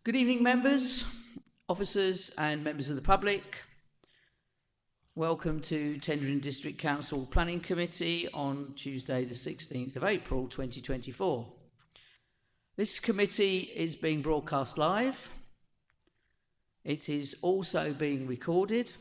Good evening, members, officers and members of the public. Welcome to Tendring District Council Planning Committee on Tuesday the 16th of April 2024. This committee is being broadcast live. It is also being recorded,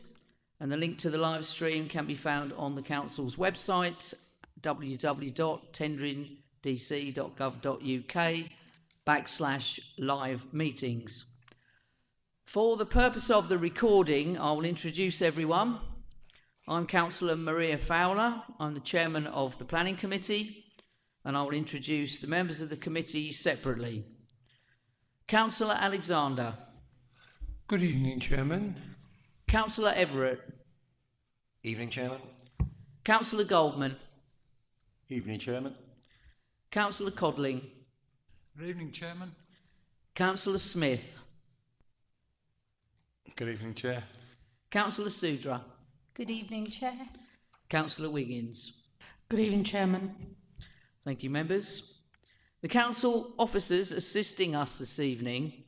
and the link to the live stream can be found on the Council's website www.tendringdc.gov.uk/live meetings. For the purpose of the recording, I will introduce everyone. I'm Councillor Maria Fowler. I'm the Chairman of the Planning Committee, and I will introduce the members of the committee separately. Councillor Alexander. Good evening, Chairman. Councillor Everett. Evening, Chairman. Councillor Goldman. Evening, Chairman. Councillor Codling. Good evening, Chairman. Councillor Smith. Good evening, Chair. Councillor Sudra. Good evening, Chair. Councillor Wiggins. Good evening, Chairman. Thank you, members. The Council officers assisting us this evening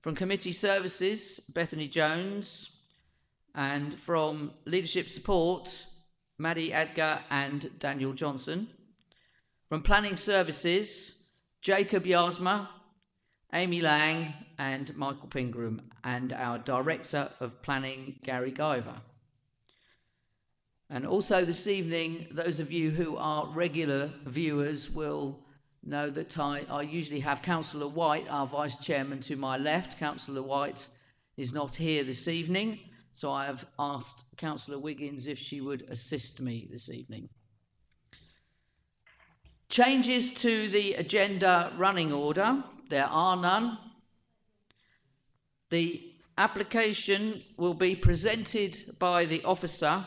from Committee Services, Bethany Jones, and from Leadership Support, Maddie Adgar and Daniel Johnson. From Planning Services, Jacob Yasma, Amy Lang and Michael Pingram, and our Director of Planning, Gary Guyver. And also this evening, those of you who are regular viewers will know that I usually have Councillor White, our Vice Chairman, to my left. Councillor White is not here this evening, so I have asked Councillor Wiggins if she would assist me this evening. Changes to the agenda running order. There are none. The application will be presented by the officer,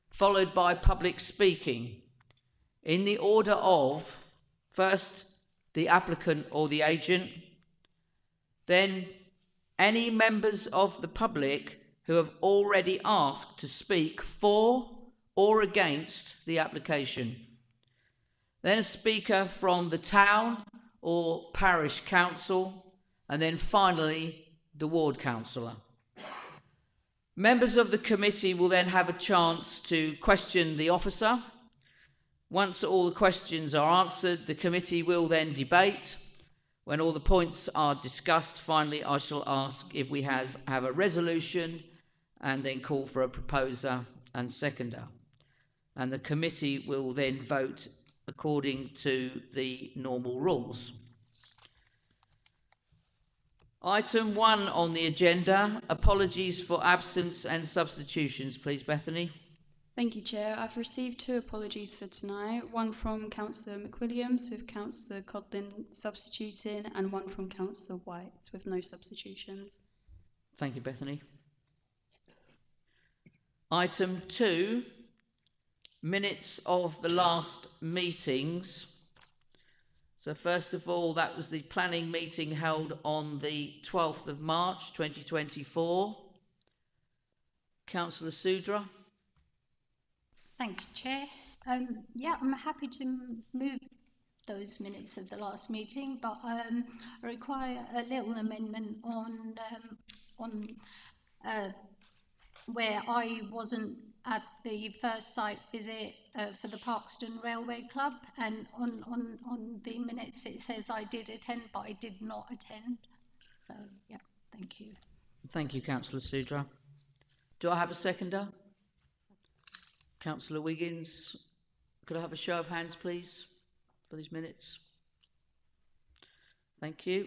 followed by public speaking, in the order of first the applicant or the agent, then any members of the public who have already asked to speak for or against the application, then a speaker from the town or parish council, and then finally the ward councillor. Members of the committee will then have a chance to question the officer. Once all the questions are answered, the committee will then debate. When all the points are discussed, finally I shall ask if we have a resolution and then call for a proposer and seconder. And the committee will then vote according to the normal rules. Item 1 on the agenda, apologies for absence and substitutions, please, Bethany. Thank you, Chair. I've received 2 apologies for tonight, one from Councillor McWilliams with Councillor Codlin substituting, and one from Councillor White with no substitutions. Thank you, Bethany. Item 2, minutes of the last meetings. So first of all, that was the planning meeting held on the 12th of March 2024. Councillor Sudra. Thank you, Chair. Yeah, I'm happy to move those minutes of the last meeting, but I require a little amendment on where I wasn't at the first site visit for the Parkston Railway Club, and on the minutes it says I did attend, but I did not attend. So yeah, thank you. Thank you, Councillor Sudra. Do I have a seconder? Councillor Wiggins, could I have a show of hands, please, for these minutes? Thank you.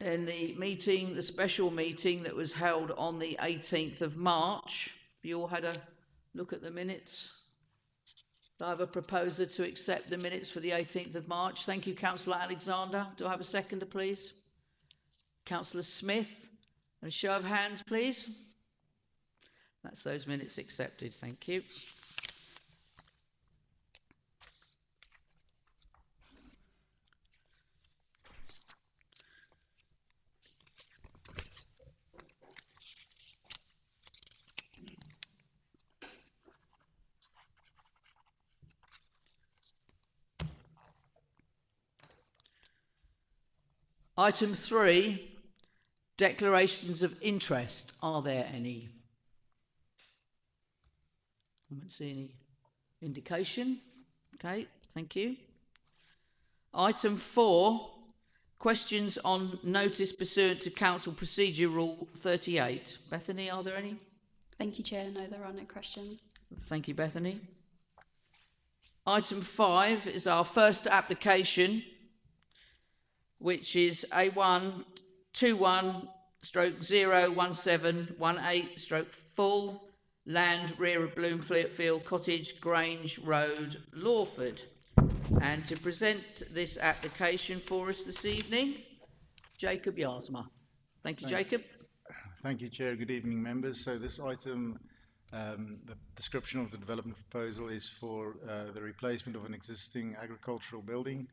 In the meeting, the special meeting that was held on the 18th of March, have you all had a look at the minutes? Do I have a proposer to accept the minutes for the 18th of March? Thank you, Councillor Alexander. Do I have a seconder, please? Councillor Smith, and a show of hands, please. That's those minutes accepted. Thank you. Item 3, declarations of interest. Are there any? I haven't seen any indication. Okay, thank you. Item 4, questions on notice pursuant to Council Procedure Rule 38. Bethany, are there any? Thank you, Chair. No, there are no questions. Thank you, Bethany. Item 5 is our first application, which is A1 21/01718/full land rear of Bloomfield Cottage, Grange Road, Lawford. And to present this application for us this evening, Jacob Yarsma. Thank you, Jacob. Thank you, Chair. Good evening, members. So this item, the description of the development proposal is for the replacement of an existing agricultural building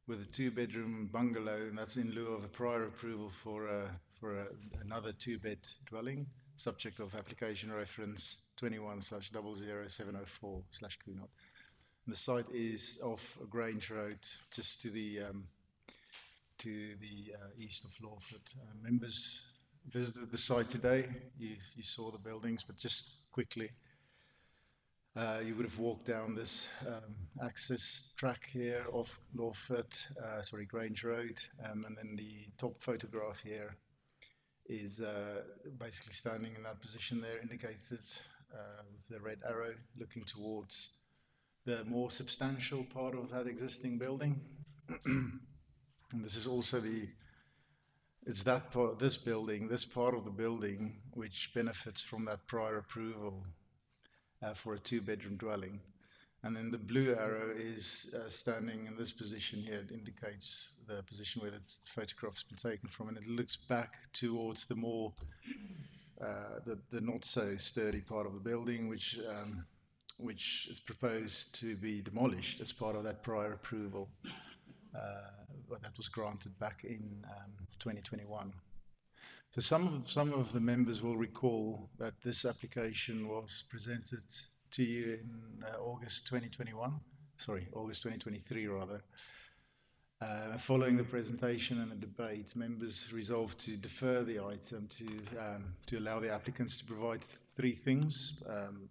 with a two-bedroom bungalow, and that's in lieu of a prior approval for another two-bed dwelling, subject of application reference 21/00704/Cunard. The site is off Grange Road, just to the east of Lawford. Members visited the site today. You saw the buildings, but just quickly, you would have walked down this access track here off Lawford, Grange Road, and then the top photograph here is basically standing in that position there, indicated with the red arrow, looking towards the more substantial part of that existing building. And this is also it's that part, this part of the building, which benefits from that prior approval for a two-bedroom dwelling. And then the blue arrow is standing in this position here. It indicates the position where the photograph's been taken from, and it looks back towards the more, the not so sturdy part of the building, which is proposed to be demolished as part of that prior approval that was granted back in 2021. So some of the members will recall that this application was presented to you in August 2023 rather. Following the presentation and the debate, members resolved to defer the item to allow the applicants to provide three things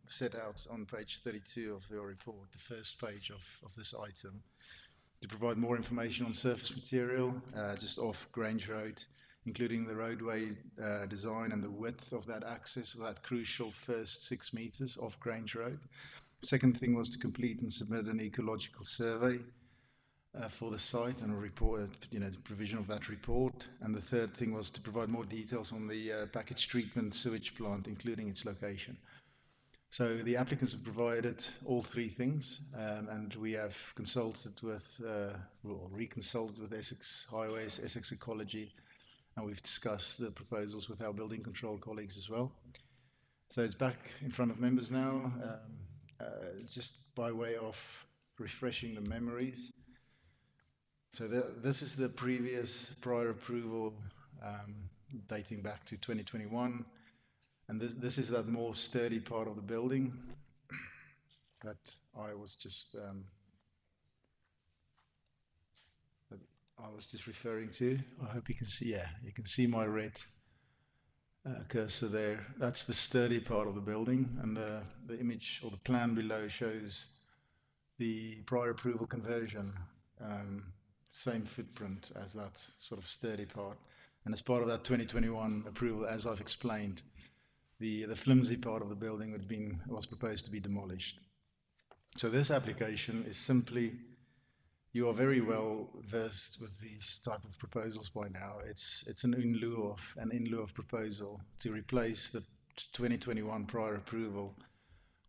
set out on page 32 of your report, the first page of this item, to provide more information on surface material just off Grange Road, including the roadway design and the width of that access, of that crucial first 6 meters off Grange Road. Second thing was to complete and submit an ecological survey for the site and a report, the provision of that report. And the third thing was to provide more details on the package treatment sewage plant, including its location. So the applicants have provided all three things, and we have consulted with, reconsulted with Essex Highways, Essex Ecology, and we've discussed the proposals with our building control colleagues as well. So it's back in front of members now, just by way of refreshing the memories. So this is the previous prior approval dating back to 2021. And this is that more sturdy part of the building that I was just referring to. I hope you can see. Yeah, you can see my red cursor there. That's the sturdy part of the building, and the image or the plan below shows the prior approval conversion, same footprint as that sort of sturdy part. And as part of that 2021 approval, as I've explained, the flimsy part of the building was proposed to be demolished. So this application is simply, you are very well versed with these type of proposals by now. It's an in lieu of proposal to replace the 2021 prior approval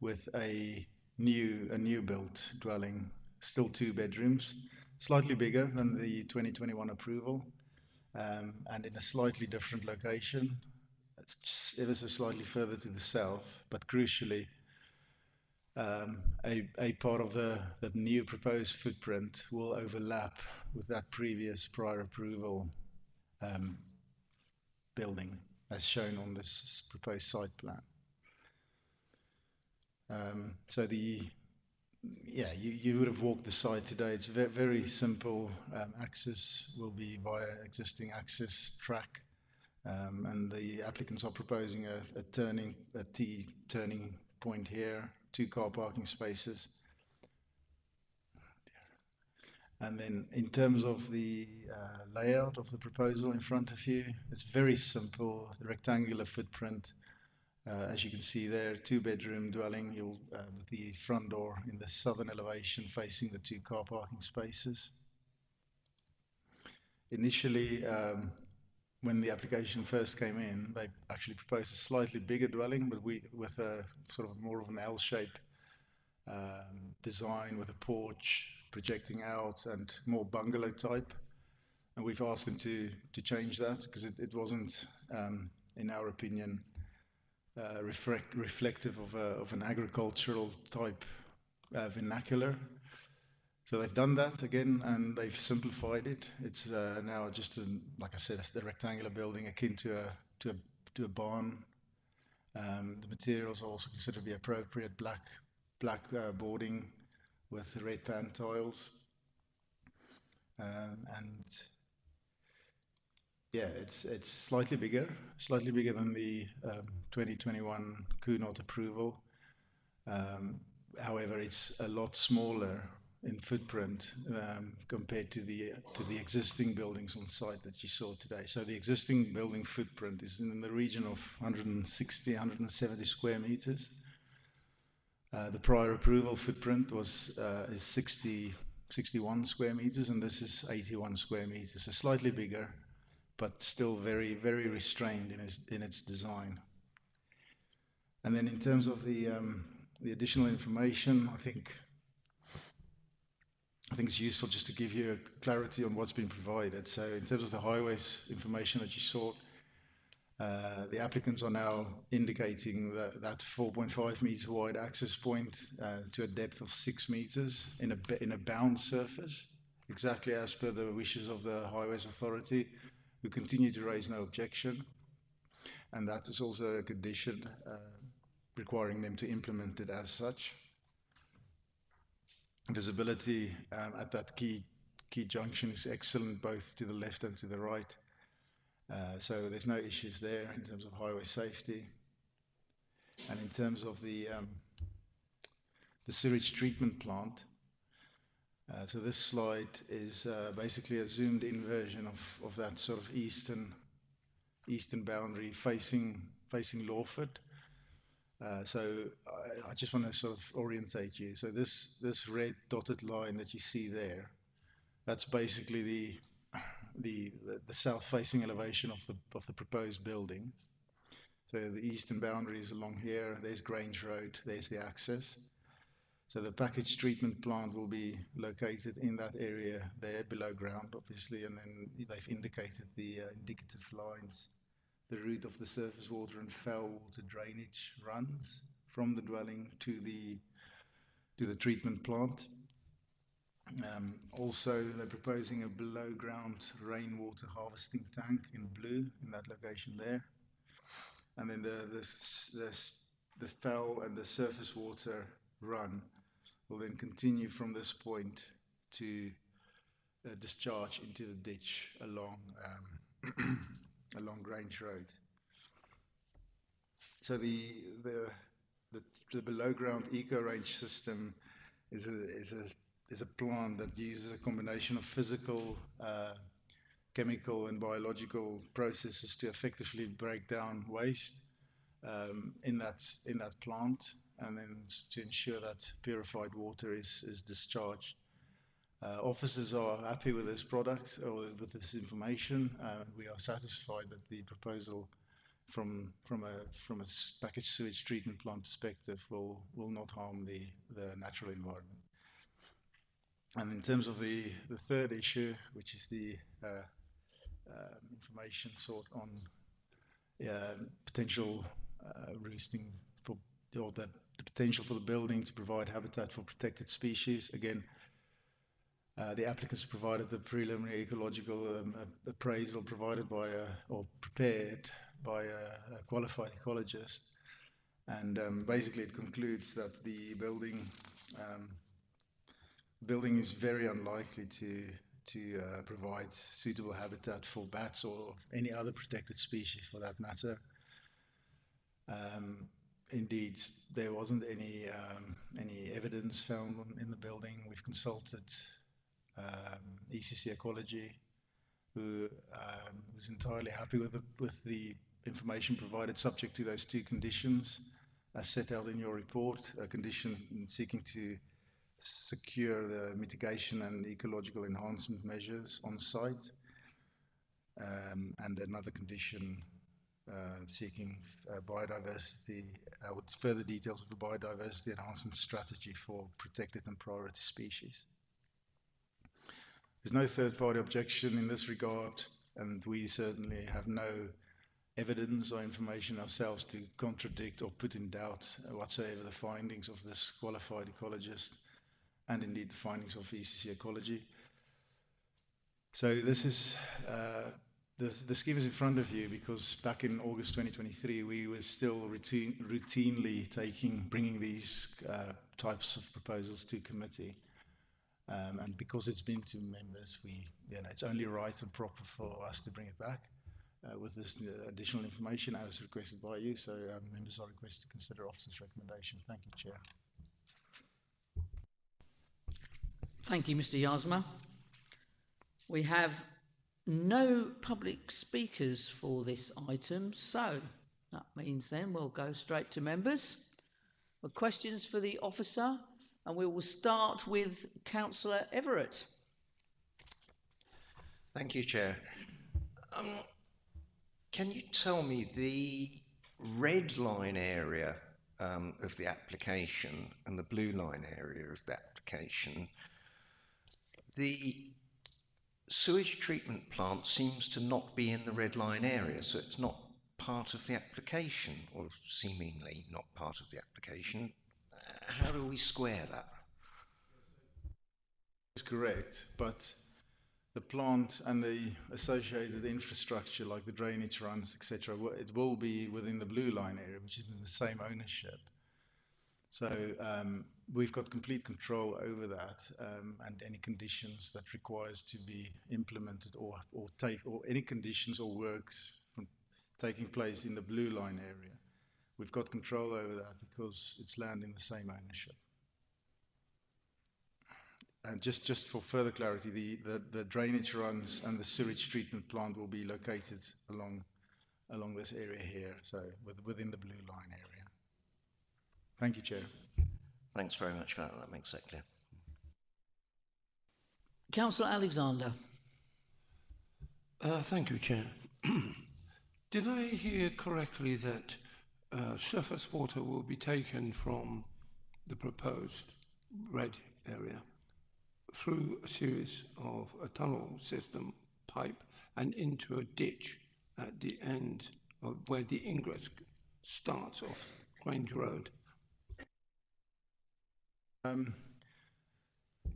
with a new built dwelling, still 2 bedrooms, slightly bigger than the 2021 approval, and in a slightly different location. It's just ever so slightly further to the south, but crucially, a part of the new proposed footprint will overlap with that previous prior approval building, as shown on this proposed site plan. So yeah, you would have walked the site today. It's very simple. Access will be via existing access track, and the applicants are proposing a T turning point here, 2 car parking spaces. And then in terms of the layout of the proposal in front of you, it's very simple. The rectangular footprint, as you can see there, 2-bedroom dwelling, with the front door in the southern elevation facing the 2 car parking spaces. Initially, when the application first came in, they actually proposed a slightly bigger dwelling, but with a sort of more of an L-shape design with a porch projecting out and more bungalow type. And we've asked them to change that because it wasn't, in our opinion, reflective of an agricultural type vernacular. So they've done that again, and they've simplified it. It's now just, like I said, a rectangular building akin to a barn. The materials are also considered to be appropriate, black boarding with red pan tiles, and yeah, it's slightly bigger than the 2021 Cunard approval. However, it's a lot smaller in footprint compared to the existing buildings on site that you saw today. So the existing building footprint is in the region of 160, 170 square meters. The prior approval footprint is 61 square meters, and this is 81 square meters, so slightly bigger, but still very, very restrained in its design. And then in terms of the additional information, I think it's useful just to give you a clarity on what's been provided. So in terms of the highways information that you saw, the applicants are now indicating that 4.5 meter wide access point to a depth of 6 meters in a bound surface, exactly as per the wishes of the Highways Authority, who continue to raise no objection. And that is also a condition requiring them to implement it as such. Visibility at that key junction is excellent, both to the left and to the right. So there's no issues there in terms of highway safety. And in terms of the sewage treatment plant, so this slide is basically a zoomed in version of that sort of eastern boundary facing Lawford. So I just want to sort of orientate you. So this red dotted line that you see there, that's basically the south-facing elevation of the proposed building. So the eastern boundary is along here. There's Grange Road. There's the access. So the package treatment plant will be located in that area there, below ground, obviously, and then they've indicated the indicative lines. The route of the surface water and foul water drainage runs from the dwelling to the treatment plant. Also, they're proposing a below-ground rainwater harvesting tank in blue in that location there. And then the foul and the surface water run will then continue from this point to discharge into the ditch along Grange Road. So the below-ground eco-range system is a plant that uses a combination of physical, chemical, and biological processes to effectively break down waste in that plant, and then to ensure that purified water is discharged. Officers are happy with this product or with this information. We are satisfied that the proposal from a packaged sewage treatment plant perspective will not harm the natural environment. And in terms of the third issue, which is the information sought on potential roosting or the potential for the building to provide habitat for protected species. Again, the applicants provided the preliminary ecological appraisal provided by or prepared by a qualified ecologist, and basically it concludes that the building The building is very unlikely to provide suitable habitat for bats or any other protected species for that matter. Indeed, there wasn't any evidence found in the building. We've consulted ECC Ecology, who was entirely happy with the information provided, subject to those two conditions as set out in your report, a condition seeking to secure the mitigation and ecological enhancement measures on site, and another condition seeking biodiversity, with further details of the biodiversity enhancement strategy for protected and priority species. There's no third-party objection in this regard, and we certainly have no evidence or information ourselves to contradict or put in doubt whatsoever the findings of this qualified ecologist, and indeed the findings of ECC Ecology. So this is the scheme is in front of you because back in August 2023 we were still routinely bringing these types of proposals to committee, and because it's been to members, it's only right and proper for us to bring it back with this additional information as requested by you. So members are requested to consider officer's recommendation. Thank you, Chair. Thank you, Mr. Yasma. We have no public speakers for this item, so that means then we'll go straight to members. Questions for the officer, and we will start with Councillor Everett. Thank you, Chair. Can you tell me the red line area of the application and the blue line area of the application? The sewage treatment plant seems to not be in the red line area, so it's not part of the application, or seemingly not part of the application. How do we square that? That's correct, but the plant and the associated infrastructure like the drainage runs, etc., it will be within the blue line area, which is in the same ownership. So we've got complete control over that, and any conditions that requires to be implemented or any conditions or works from taking place in the blue line area. We've got control over that because it's land in the same ownership. And just for further clarity, the drainage runs and the sewage treatment plant will be located along this area here, so within the blue line area. Thank you, Chair. Thanks very much for that. That makes that clear. Councillor Alexander. Thank you, Chair. Did I hear correctly that surface water will be taken from the proposed red area through a series of a tunnel system pipe and into a ditch at the end of where the ingress starts off Grange Road?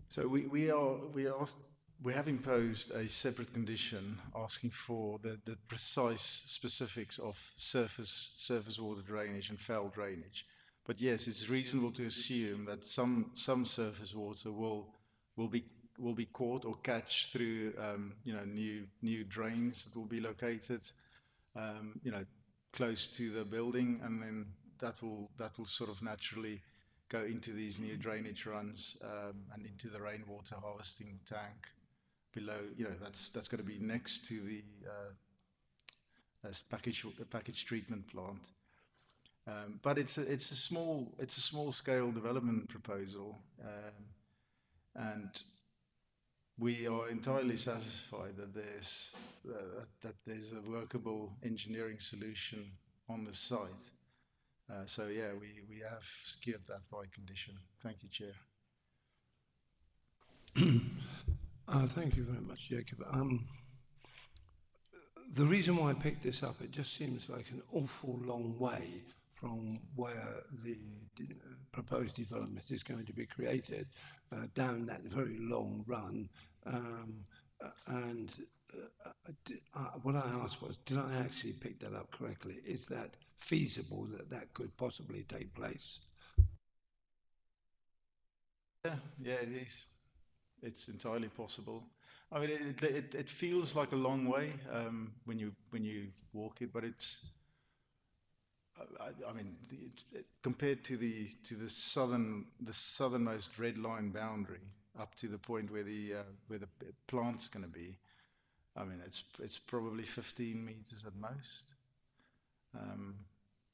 So we have imposed a separate condition asking for the precise specifics of surface water drainage and foul drainage. But yes, it's reasonable to assume that some surface water will be caught or catch through new drains that will be located close to the building, and then that will sort of naturally go into these new drainage runs and into the rainwater harvesting tank below. That's going to be next to the package treatment plant. But it's a small scale development proposal, and we are entirely satisfied that there's a workable engineering solution on the site. So yeah, we have secured that by condition. Thank you, Chair. Thank you very much, Jacob. The reason why I picked this up, it just seems like an awful long way from where the proposed development is going to be created, down that very long run. What I asked was, did I actually pick that up correctly? Is that feasible that could possibly take place? Yeah, it is. It's entirely possible. I mean, it feels like a long way when you walk it, but it's. I mean, compared to the southernmost red line boundary, up to the point where the plant's going to be. I mean, it's probably 15 meters at most,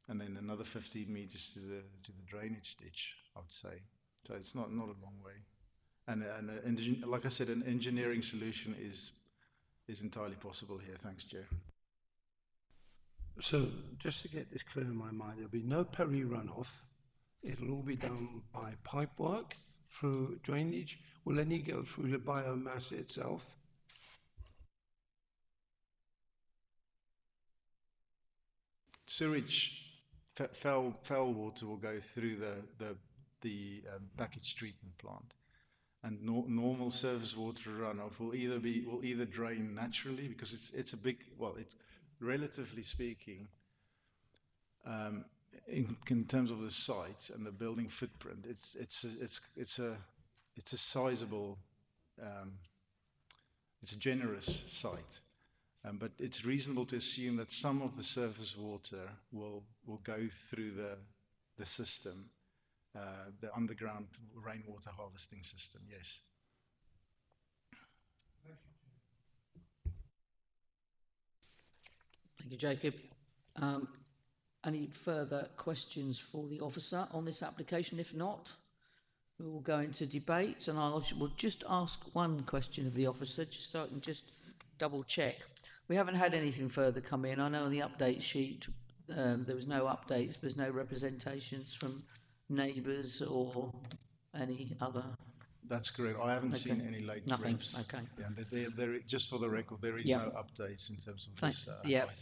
and then another 15 meters to the drainage ditch, I would say. So it's not a long way. And like I said, an engineering solution is entirely possible here. Thanks, Chair. So, just to get this clear in my mind, there'll be no peri runoff. It'll all be done by pipe work through drainage. Will any go through the biomass itself? Sewage, foul water will go through the package treatment plant, and normal surface water runoff will either drain naturally, because it's a big, well, it's relatively speaking, in terms of the site and the building footprint, it's a sizable, it's a generous site. But it's reasonable to assume that some of the surface water will go through the system, the underground rainwater harvesting system. Yes. Thank you, Jacob. Any further questions for the officer on this application? If not, we will go into debate, and will just ask one question of the officer, just so I can just double check. We haven't had anything further come in. I know on the update sheet there was no updates, but there's no representations from neighbours or any other. That's correct. I haven't seen any late Nothing. reps. Okay. Yeah, there, just for the record, there is no updates in terms of this yeah. item.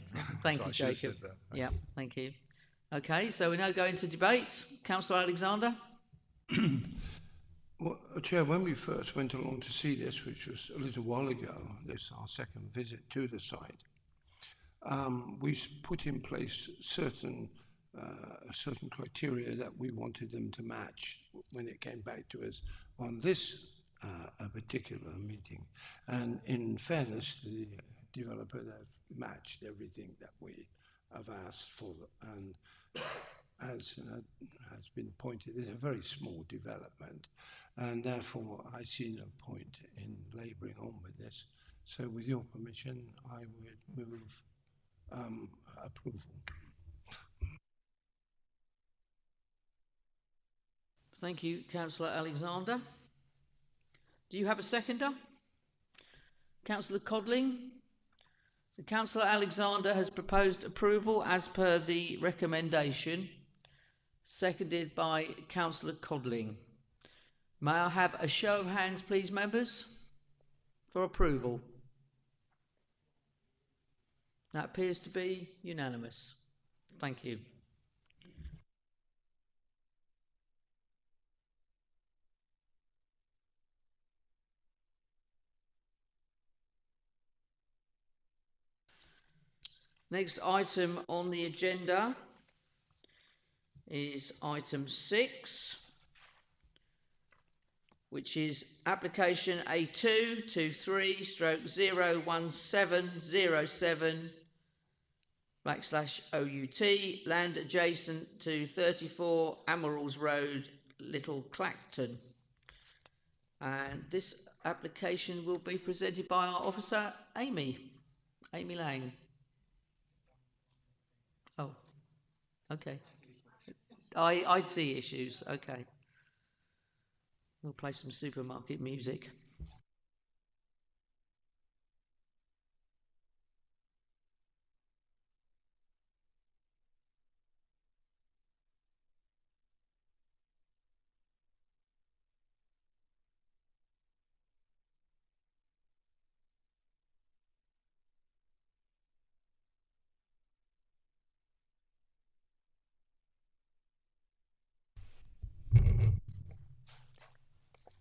Thank So you, I should have Jacob. said that. Yeah, thank you. Okay, so we now go into debate. Councillor Alexander. Well, Chair, when we first went along to see this, which was a little while ago, this our second visit to the site, we put in place certain criteria that we wanted them to match when it came back to us on this a particular meeting. And in fairness to the developer, they've matched everything that we have asked for. And as has been pointed, it's a very small development, and therefore I see no point in labouring on with this. So with your permission, I would move approval. Thank you, Councillor Alexander. Do you have a seconder? Councillor Codling. Councillor Alexander has proposed approval as per the recommendation, seconded by Councillor Codling. May I have a show of hands, please, members, for approval? That appears to be unanimous. Thank you. Next item on the agenda is item 6, which is application A223/01707/OUT, land adjacent to 34 Amarals Road, Little Clacton. And this application will be presented by our officer, Amy Lang. Oh, okay. IT issues, okay. We'll play some supermarket music.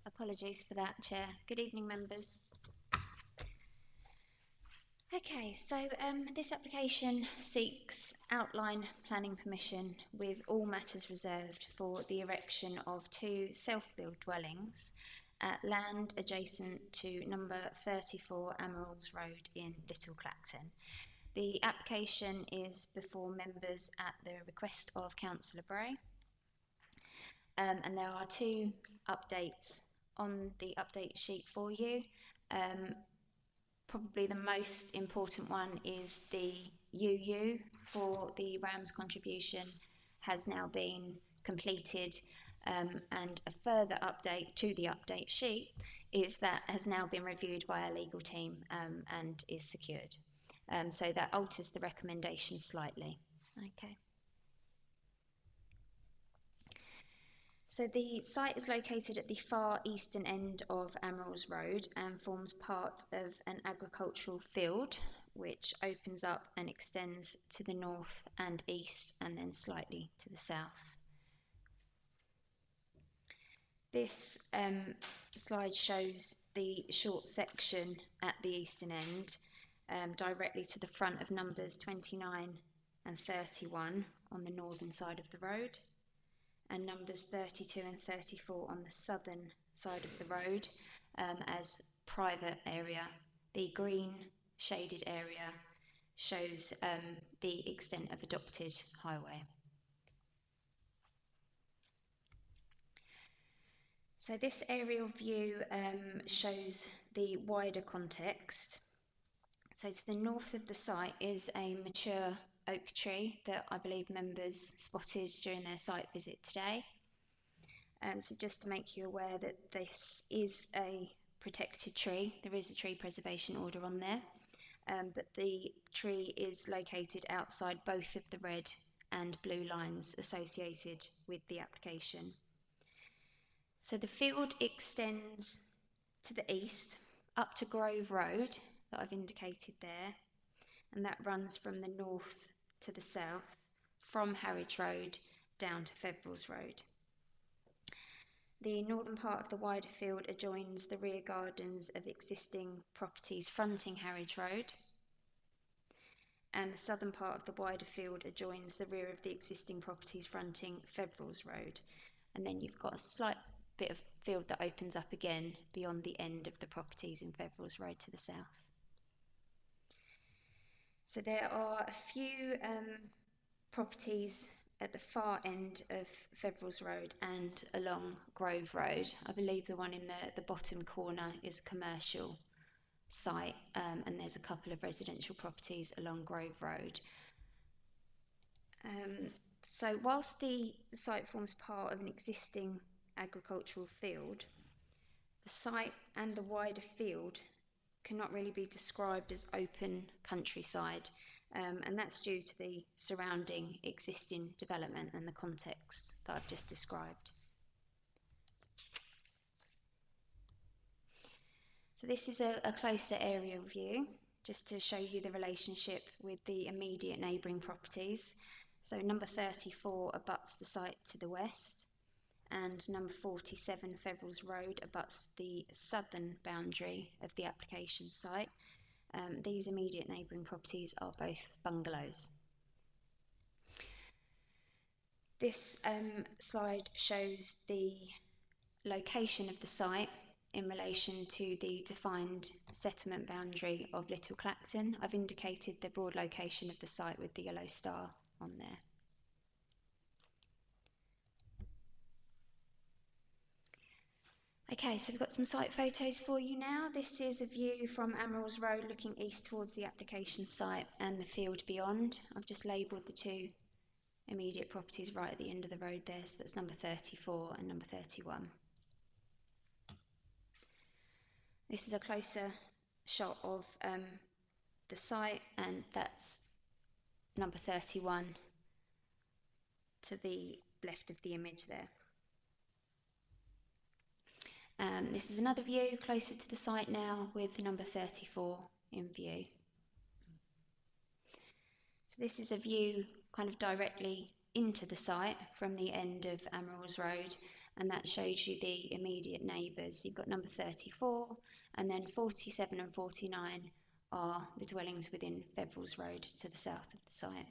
Apologies for that, Chair. Good evening, members. Okay, so this application seeks outline planning permission with all matters reserved for the erection of 2 self-built dwellings at land adjacent to number 34 Emeralds Road in Little Clacton. The application is before members at the request of Councillor Bray. And there are two updates on the update sheet for you. Probably the most important one is the UU for the RAMS contribution has now been completed, and a further update to the update sheet is that has now been reviewed by our legal team and is secured. So that alters the recommendation slightly. Okay. So the site is located at the far eastern end of Emeralds Road and forms part of an agricultural field which opens up and extends to the north and east and then slightly to the south. This slide shows the short section at the eastern end directly to the front of numbers 29 and 31 on the northern side of the road, and numbers 32 and 34 on the southern side of the road as private area. The green shaded area shows the extent of adopted highway. So this aerial view shows the wider context. So to the north of the site is a mature oak tree that I believe members spotted during their site visit today. So just to make you aware that this is a protected tree, there is a tree preservation order on there, but the tree is located outside both of the red and blue lines associated with the application. So the field extends to the east up to Grove Road that I've indicated there, and that runs from the north to the south from Harwich Road down to Feverels Road. The northern part of the wider field adjoins the rear gardens of existing properties fronting Harwich Road, and the southern part of the wider field adjoins the rear of the existing properties fronting Feverels Road. And then you've got a slight bit of field that opens up again beyond the end of the properties in Feverels Road to the south. So there are a few properties at the far end of Feverels Road and along Grove Road. I believe the one in the bottom corner is a commercial site, and there's a couple of residential properties along Grove Road. So whilst the site forms part of an existing agricultural field, the site and the wider field cannot really be described as open countryside, and that's due to the surrounding existing development and the context that I've just described. So this is a closer aerial view, just to show you the relationship with the immediate neighbouring properties. So number 34 abuts the site to the west, and number 47 Feverels Road abuts the southern boundary of the application site. These immediate neighbouring properties are both bungalows. This slide shows the location of the site in relation to the defined settlement boundary of Little Clacton. I've indicated the broad location of the site with the yellow star on there. Okay, so we've got some site photos for you now. This is a view from Emeralds Road looking east towards the application site and the field beyond. I've just labelled the two immediate properties right at the end of the road there, so that's number 34 and number 31. This is a closer shot of the site, and that's number 31 to the left of the image there. This is another view closer to the site now with number 34 in view. So this is a view kind of directly into the site from the end of Emeralds Road, and that shows you the immediate neighbours. You've got number 34, and then 47 and 49 are the dwellings within Feverels Road to the south of the site.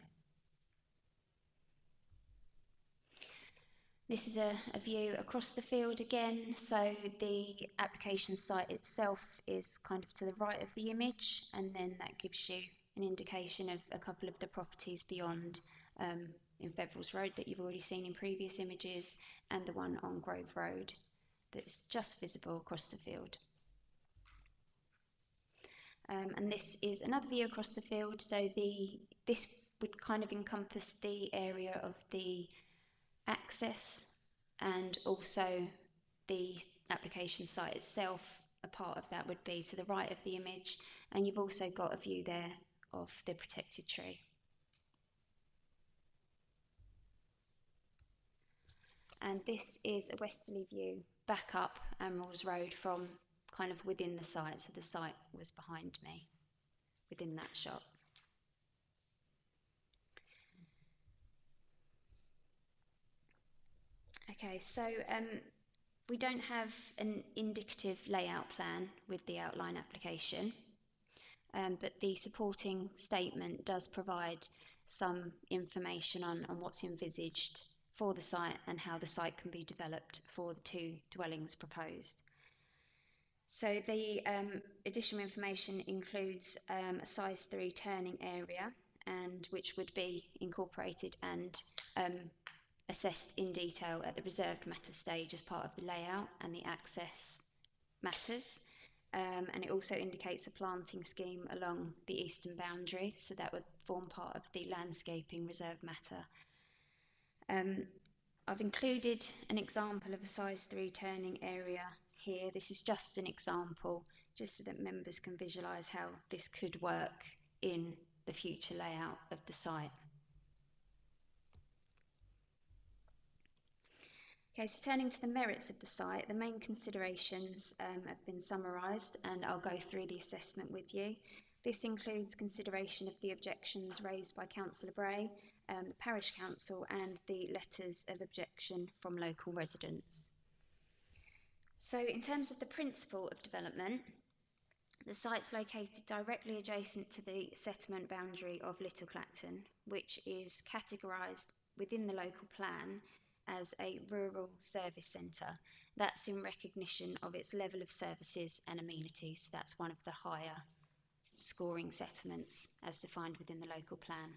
This is a view across the field again, so the application site itself is kind of to the right of the image, and then that gives you an indication of a couple of the properties beyond in Feverels Road that you've already seen in previous images, and the one on Grove Road that's just visible across the field. And this is another view across the field, so this would kind of encompass the area of the access and also the application site itself. A part of that would be to the right of the image, and you've also got a view there of the protected tree. And this is a westerly view back up Emeralds Road from kind of within the site, so the site was behind me within that shot. Okay, so we don't have an indicative layout plan with the outline application, but the supporting statement does provide some information on what's envisaged for the site and how the site can be developed for the two dwellings proposed. So the additional information includes a size 3 turning area, and which would be incorporated and assessed in detail at the reserved matter stage as part of the layout and the access matters. And it also indicates a planting scheme along the eastern boundary, so that would form part of the landscaping reserve matter. I've included an example of a size 3 turning area here. This is just an example, just so that members can visualise how this could work in the future layout of the site. Okay, so turning to the merits of the site, the main considerations have been summarised, and I'll go through the assessment with you. This includes consideration of the objections raised by Councillor Bray, the Parish Council, and the letters of objection from local residents. So in terms of the principle of development, the site's located directly adjacent to the settlement boundary of Little Clacton, which is categorised within the local plan as a rural service centre. That's in recognition of its level of services and amenities. That's one of the higher scoring settlements as defined within the local plan.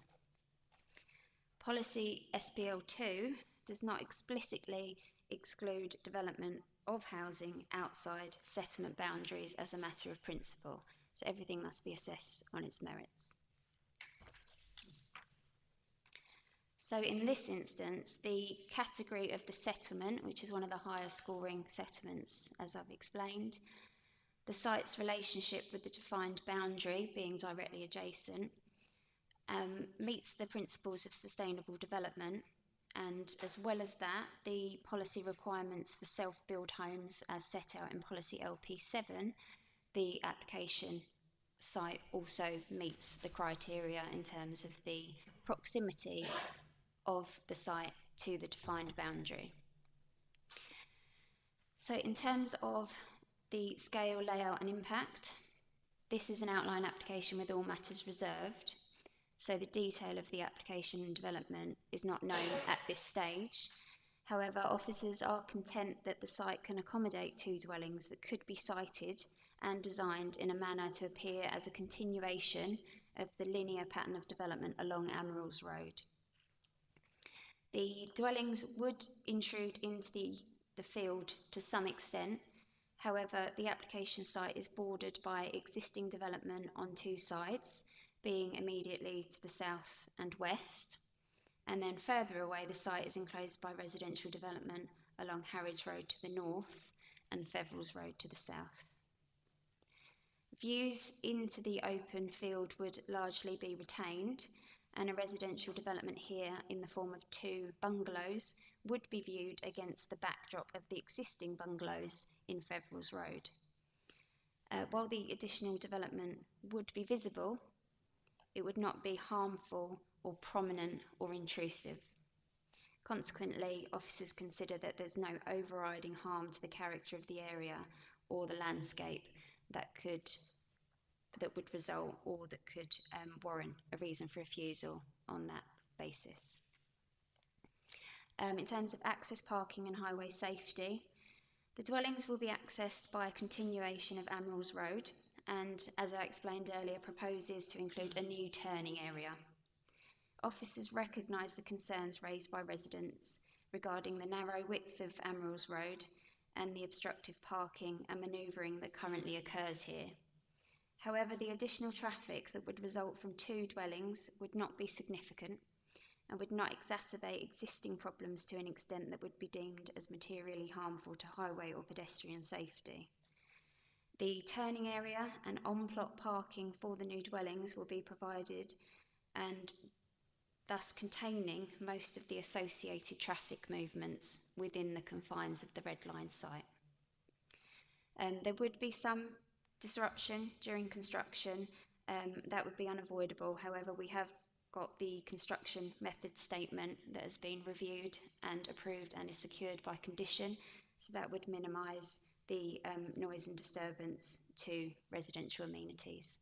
Policy SPL2 does not explicitly exclude development of housing outside settlement boundaries as a matter of principle, so everything must be assessed on its merits. So in this instance, the category of the settlement, which is one of the higher scoring settlements, as I've explained, the site's relationship with the defined boundary being directly adjacent, meets the principles of sustainable development, and as well as that, the policy requirements for self-build homes as set out in policy LP7, the application site also meets the criteria in terms of the proximity of the site to the defined boundary. So in terms of the scale, layout and impact, this is an outline application with all matters reserved, so the detail of the application and development is not known at this stage. However, officers are content that the site can accommodate 2 dwellings that could be sited and designed in a manner to appear as a continuation of the linear pattern of development along Emeralds Road. The dwellings would intrude into the field to some extent. However, the application site is bordered by existing development on 2 sides, being immediately to the south and west. And then further away, the site is enclosed by residential development along Harwich Road to the north and Feverels Road to the south. Views into the open field would largely be retained, and a residential development here in the form of 2 bungalows would be viewed against the backdrop of the existing bungalows in Feverels Road. While the additional development would be visible, it would not be harmful or prominent or intrusive. Consequently, officers consider that there's no overriding harm to the character of the area or the landscape that would result or that could warrant a reason for refusal on that basis. In terms of access, parking and highway safety, the dwellings will be accessed by a continuation of Amirals Road and, as I explained earlier, proposes to include a new turning area. Officers recognise the concerns raised by residents regarding the narrow width of Amirals Road and the obstructive parking and manoeuvring that currently occurs here. However, the additional traffic that would result from 2 dwellings would not be significant and would not exacerbate existing problems to an extent that would be deemed as materially harmful to highway or pedestrian safety. The turning area and on-plot parking for the new dwellings will be provided, and thus containing most of the associated traffic movements within the confines of the Red Line site. There would be some disruption during construction, that would be unavoidable. However, we have got the construction method statement that has been reviewed and approved and is secured by condition, so that would minimise the noise and disturbance to residential amenities.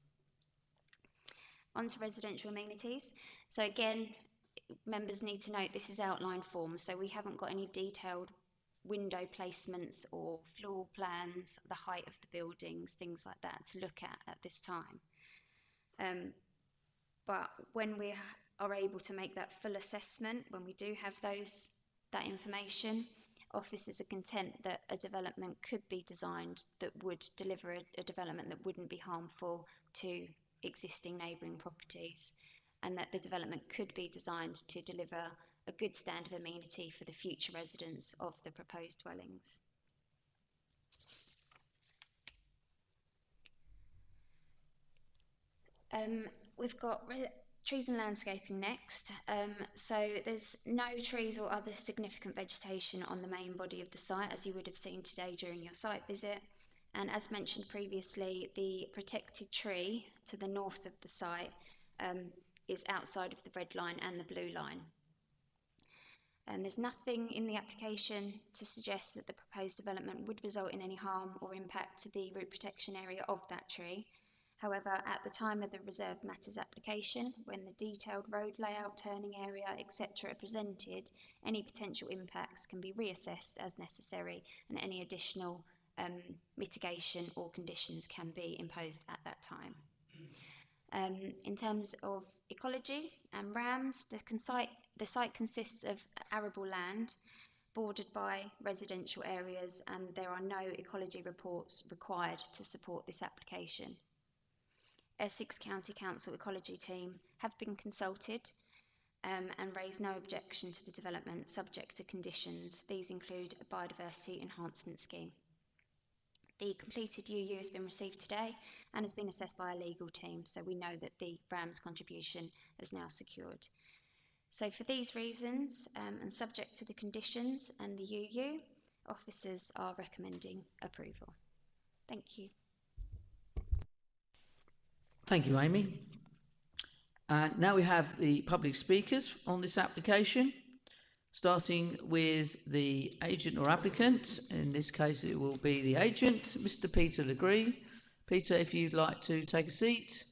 On to residential amenities. So again, members need to note this is outline form, so we haven't got any detailed window placements or floor plans, the height of the buildings, things like that to look at this time. But when we are able to make that full assessment, when we do have that information, officers are content that a development could be designed that would deliver a development that wouldn't be harmful to existing neighbouring properties, and that the development could be designed to deliver a good standard of amenity for the future residents of the proposed dwellings. We've got trees and landscaping next. So there's no trees or other significant vegetation on the main body of the site, as you would have seen today during your site visit. And as mentioned previously, the protected tree to the north of the site is outside of the red line and the blue line. And there's nothing in the application to suggest that the proposed development would result in any harm or impact to the root protection area of that tree. However, at the time of the reserved matters application, when the detailed road layout, turning area, etc. are presented, any potential impacts can be reassessed as necessary, and any additional mitigation or conditions can be imposed at that time. In terms of ecology and RAMS, the site consists of arable land bordered by residential areas, and there are no ecology reports required to support this application. Essex County Council Ecology Team have been consulted and raised no objection to the development subject to conditions. These include a biodiversity enhancement scheme. The completed UU has been received today and has been assessed by a legal team, so we know that the RAMS contribution is now secured. So for these reasons, and subject to the conditions and the UU, officers are recommending approval. Thank you. Thank you, Amy. Now we have the public speakers on this application, starting with the agent or applicant. In this case, it will be the agent, Mr. Peter Legree. Peter, if you'd like to take a seat,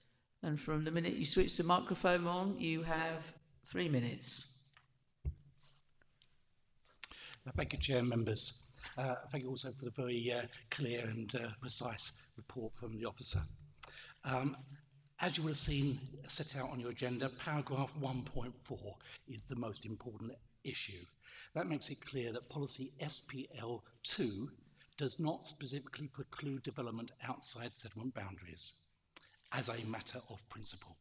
and from the minute you switch the microphone on, you have 3 minutes. Thank you, Chair, members. Thank you also for the very clear and precise report from the officer. As you will have seen set out on your agenda, paragraph 1.4 is the most important issue. That makes it clear that policy SPL2 does not specifically preclude development outside settlement boundaries as a matter of principle.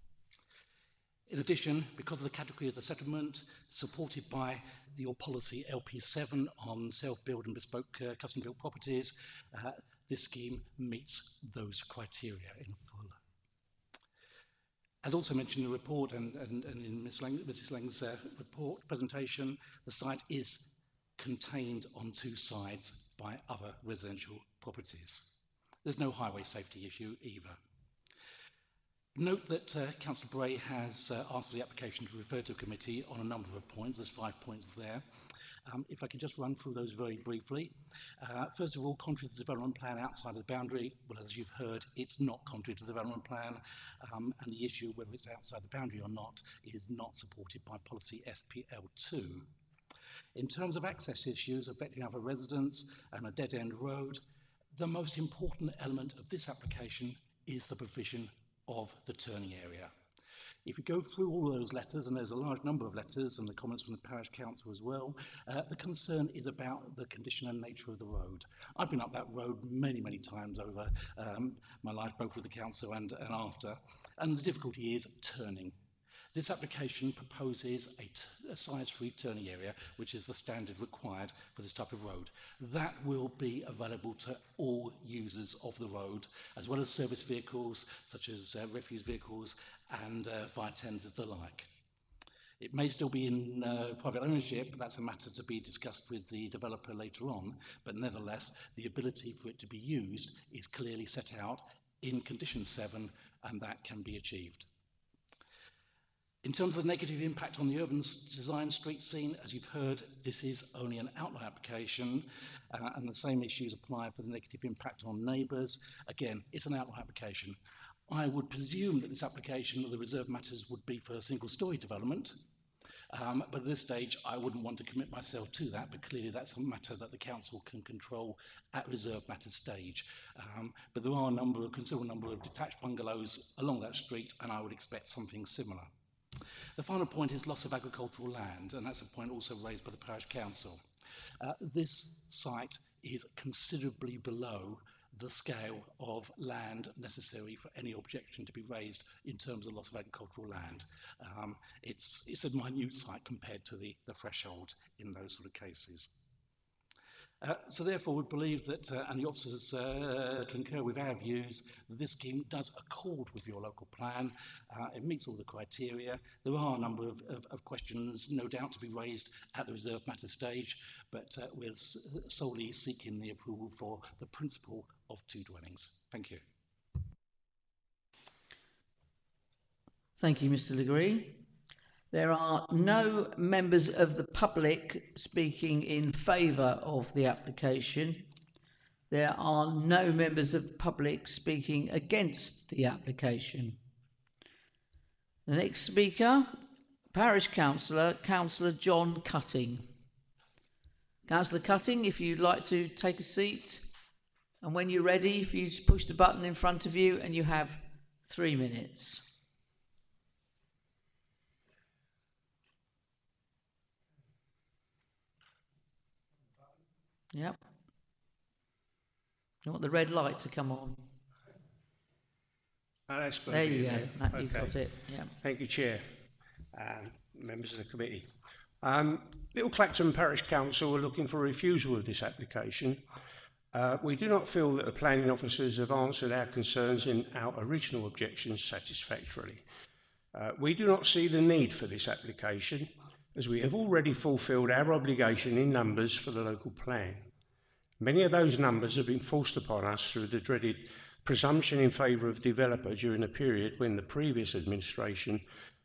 In addition, because of the category of the settlement supported by your policy LP7 on self-build and bespoke custom-built properties, this scheme meets those criteria in full. As also mentioned in the report and in Mrs. Lang's report presentation, the site is contained on 2 sides by other residential properties. There's no highway safety issue either. Note that Councillor Bray has asked for the application to refer to a committee on a number of points. There's 5 points there. If I could just run through those very briefly. First of all, contrary to the development plan outside of the boundary, well, as you've heard, it's not contrary to the development plan, and the issue whether it's outside the boundary or not is not supported by policy SPL2. In terms of access issues affecting other residents and a dead-end road, the most important element of this application is the provision of the turning area. If you go through all those letters, and there's a large number of letters and the comments from the parish council as well, the concern is about the condition and nature of the road. I've been up that road many, many times over my life, both with the council and after, and the difficulty is turning. This application proposes a side street turning area, which is the standard required for this type of road. That will be available to all users of the road, as well as service vehicles, such as refuse vehicles and fire tenders, the like. It may still be in private ownership, but that's a matter to be discussed with the developer later on. But nevertheless, the ability for it to be used is clearly set out in Condition 7, and that can be achieved. In terms of the negative impact on the urban design street scene, as you've heard, this is only an outline application, and the same issues apply for the negative impact on neighbours. Again, it's an outline application. I would presume that this application, the reserve matters, would be for a single-storey development, but at this stage, I wouldn't want to commit myself to that, but clearly that's a matter that the council can control at reserve matters stage. But there are a considerable number of detached bungalows along that street, and I would expect something similar. The final point is loss of agricultural land, and that's a point also raised by the parish council. This site is considerably below the scale of land necessary for any objection to be raised in terms of loss of agricultural land. It's a minute site compared to the threshold in those sort of cases. So therefore we believe that, and the officers concur with our views, that this scheme does accord with your local plan. It meets all the criteria. There are a number of questions no doubt to be raised at the reserve matter stage, but we're solely seeking the approval for the principle of 2 dwellings. Thank you. Thank you, Mr. Legree. There are no members of the public speaking in favour of the application. There are no members of the public speaking against the application. The next speaker, Parish Councillor, Councillor John Cutting. Councillor Cutting, if you'd like to take a seat, and when you're ready, if you just push the button in front of you, and you have 3 minutes. Yep. You want the red light to come on? There you go. Okay. You've got it. Yeah. Thank you, Chair. Members of the committee. Little Clacton Parish Council are looking for a refusal of this application. We do not feel that the planning officers have answered our concerns in our original objections satisfactorily. We do not see the need for this application, as we have already fulfilled our obligation in numbers for the local plan. Many of those numbers have been forced upon us through the dreaded presumption in favour of developer during a period when the previous administration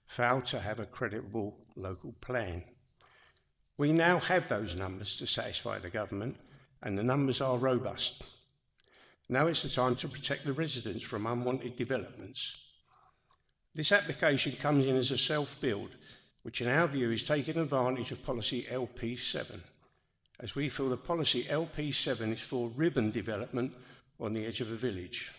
failed to have a credible local plan. We now have those numbers to satisfy the government, and the numbers are robust. Now it's the time to protect the residents from unwanted developments. This application comes in as a self-build, which in our view is taking advantage of policy LP7, as we feel the policy LP7 is for ribbon development on the edge of a village.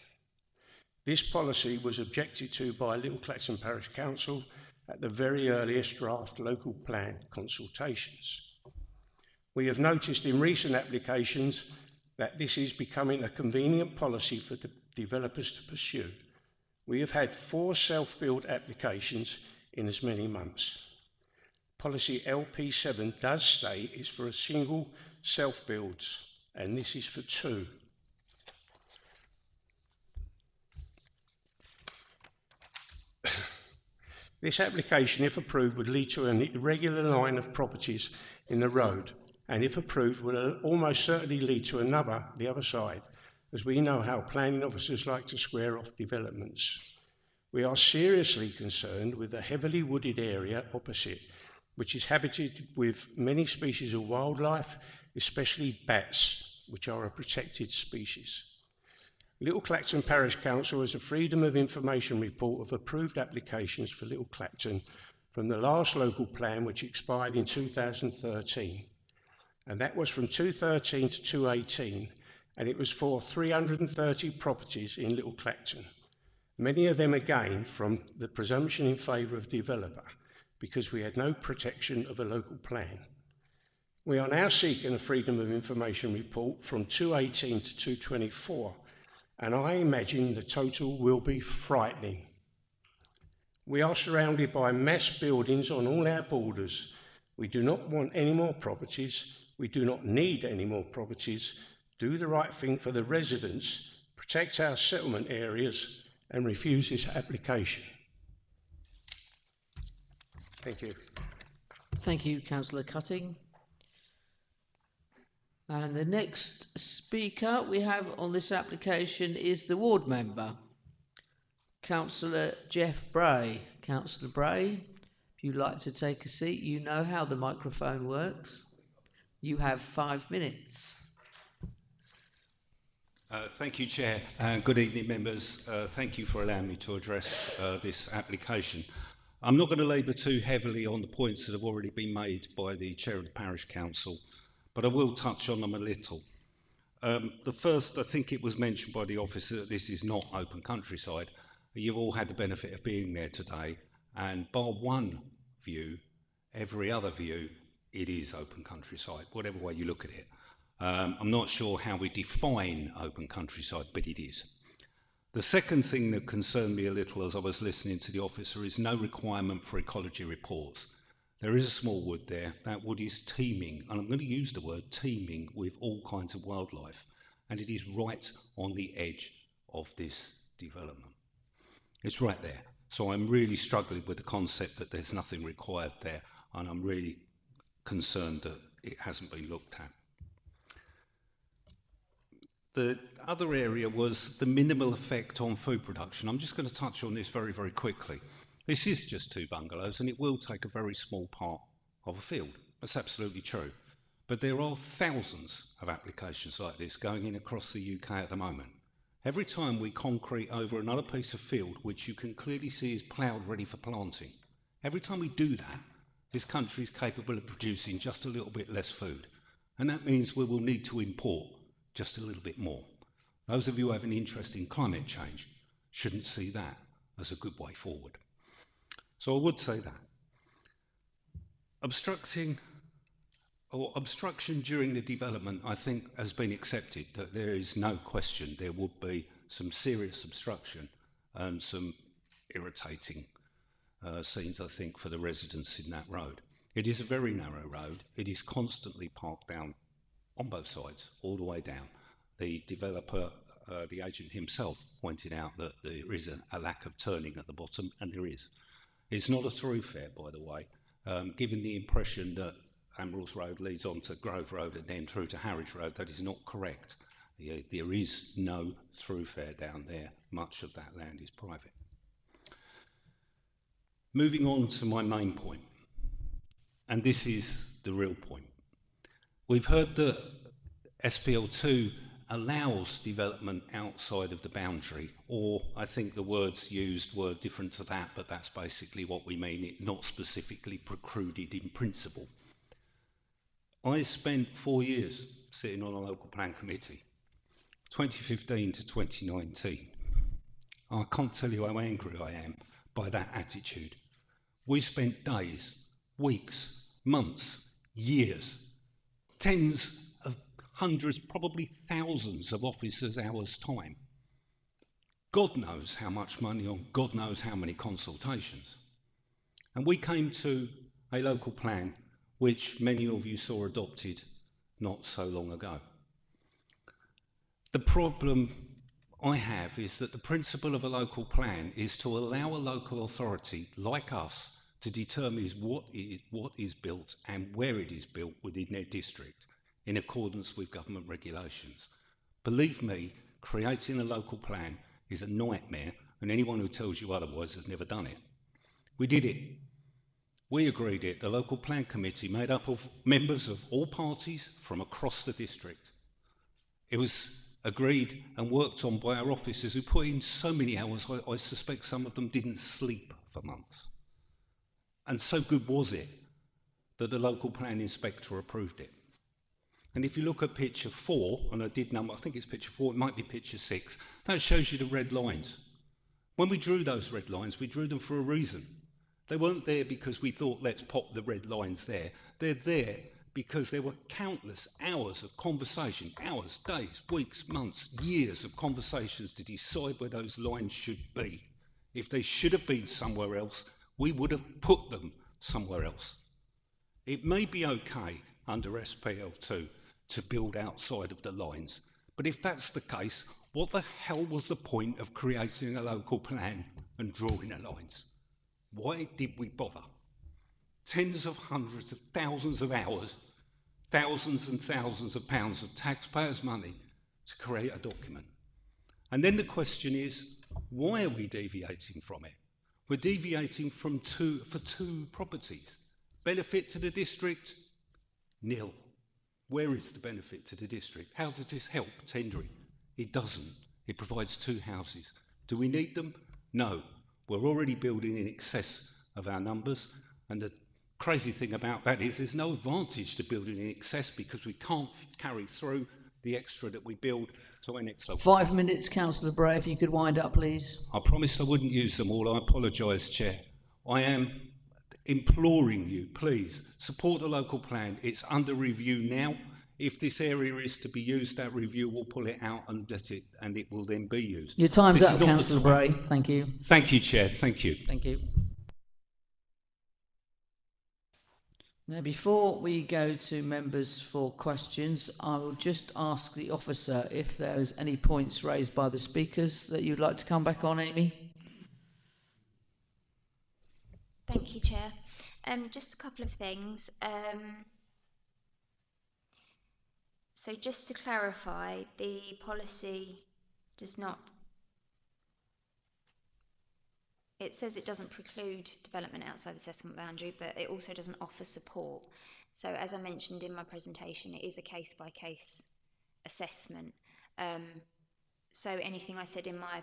This policy was objected to by Little Clacton Parish Council at the very earliest draft local plan consultations. We have noticed in recent applications that this is becoming a convenient policy for the developers to pursue. We have had 4 self-build applications in as many months. Policy LP7 does state it's for a single self-builds, and this is for 2. This application, if approved, would lead to an irregular line of properties in the road, and if approved, will almost certainly lead to the other side, as we know how planning officers like to square off developments. We are seriously concerned with the heavily wooded area opposite, which is habited with many species of wildlife, especially bats, which are a protected species. Little Clacton Parish Council has a Freedom of Information report of approved applications for Little Clacton from the last local plan, which expired in 2013. And that was from 2013 to 2018, and it was for 330 properties in Little Clacton. Many of them again from the presumption in favour of developer, because we had no protection of a local plan. We are now seeking a Freedom of Information report from 2018 to 2024, and I imagine the total will be frightening. We are surrounded by mass buildings on all our borders. We do not want any more properties. We do not need any more properties. Do the right thing for the residents, protect our settlement areas, and refuse this application. Thank you. Thank you, Councillor Cutting. And the next speaker we have on this application is the ward member, Councillor Jeff Bray. Councillor Bray, if you'd like to take a seat, you know how the microphone works. You have 5 minutes. Thank you, Chair, and good evening, members. Thank you for allowing me to address this application. I'm not going to labour too heavily on the points that have already been made by the Chair of the Parish Council, but I will touch on them a little. The first, I think it was mentioned by the officer that this is not open countryside. You've all had the benefit of being there today, and bar one view, every other view, it is open countryside, whatever way you look at it. I'm not sure how we define open countryside, but it is. The second thing that concerned me a little as I was listening to the officer is no requirement for ecology reports. There is a small wood there. That wood is teeming, and I'm going to use the word teeming, with all kinds of wildlife, and it is right on the edge of this development. It's right there. So I'm really struggling with the concept that there's nothing required there, and I'm really concerned that it hasn't been looked at. The other area was the minimal effect on food production. I'm just going to touch on this very, very quickly. This is just 2 bungalows, and it will take a very small part of a field. That's absolutely true. But there are thousands of applications like this going in across the UK at the moment. Every time we concrete over another piece of field, which you can clearly see is ploughed ready for planting, every time we do that, this country is capable of producing just a little bit less food. And that means we will need to import just a little bit more. Those of you who have an interest in climate change shouldn't see that as a good way forward. So I would say that. Obstruction during the development, I think, has been accepted, that there is no question there would be some serious obstruction and some irritating scenes, I think, for the residents in that road. It is a very narrow road. It is constantly parked down on both sides, all the way down. The developer, the agent himself, pointed out that there is a lack of turning at the bottom, and there is. It's not a thoroughfare, by the way, given the impression that Ambrose Road leads on to Grove Road and then through to Harwich Road. That is not correct. There is no thoroughfare down there. Much of that land is private. Moving on to my main point, and this is the real point. We've heard that SPL2 allows development outside of the boundary, or I think the words used were different to that, but that's basically what we mean, it not specifically precluded in principle. I spent 4 years sitting on a local plan committee, 2015 to 2019. I can't tell you how angry I am by that attitude. We spent days, weeks, months, years, tens of hundreds, probably thousands of officers' hours' time. God knows how much money on God knows how many consultations. And we came to a local plan which many of you saw adopted not so long ago. The problem I have is that the principle of a local plan is to allow a local authority like us to determine what is built and where it is built within their district in accordance with government regulations. Believe me, creating a local plan is a nightmare, and anyone who tells you otherwise has never done it. We did it. We agreed it. The local plan committee made up of members of all parties from across the district. It was agreed and worked on by our officers who put in so many hours, I suspect some of them didn't sleep for months. And so good was it that the local plan inspector approved it. And if you look at picture 4, and I did number, I think it's picture 4, it might be picture 6, that shows you the red lines. When we drew those red lines, we drew them for a reason. They weren't there because we thought, let's pop the red lines there. They're there because there were countless hours of conversation, hours, days, weeks, months, years of conversations to decide where those lines should be. If they should have been somewhere else, we would have put them somewhere else. It may be okay under SPL2 to build outside of the lines, but if that's the case, what the hell was the point of creating a local plan and drawing the lines? Why did we bother? Tens of hundreds of thousands of hours, thousands and thousands of pounds of taxpayers' money to create a document. And then the question is, why are we deviating from it? We're deviating for two properties. Benefit to the district? Nil. Where is the benefit to the district? How does this help tendering? It doesn't. It provides 2 houses. Do we need them? No. We're already building in excess of our numbers, and the crazy thing about that is there's no advantage to building in excess because we can't carry through the extra that we build to our next local. 5 minutes, Councillor Bray, if you could wind up, please. I promised I wouldn't use them all. I apologise, Chair. I am imploring you, please, support the local plan. It's under review now. If this area is to be used, that review will pull it out and let it, and it will then be used. Your time's up, Councillor Bray. Thank you. Thank you, Chair. Thank you. Thank you. Now, before we go to members for questions, I will just ask the officer if there's any points raised by the speakers that you'd like to come back on, Amy. Thank you, Chair. Just a couple of things. So just to clarify, the policy does not, it says it doesn't preclude development outside the settlement boundary, but it also doesn't offer support. So as I mentioned in my presentation, it is a case-by-case assessment. So anything I said in my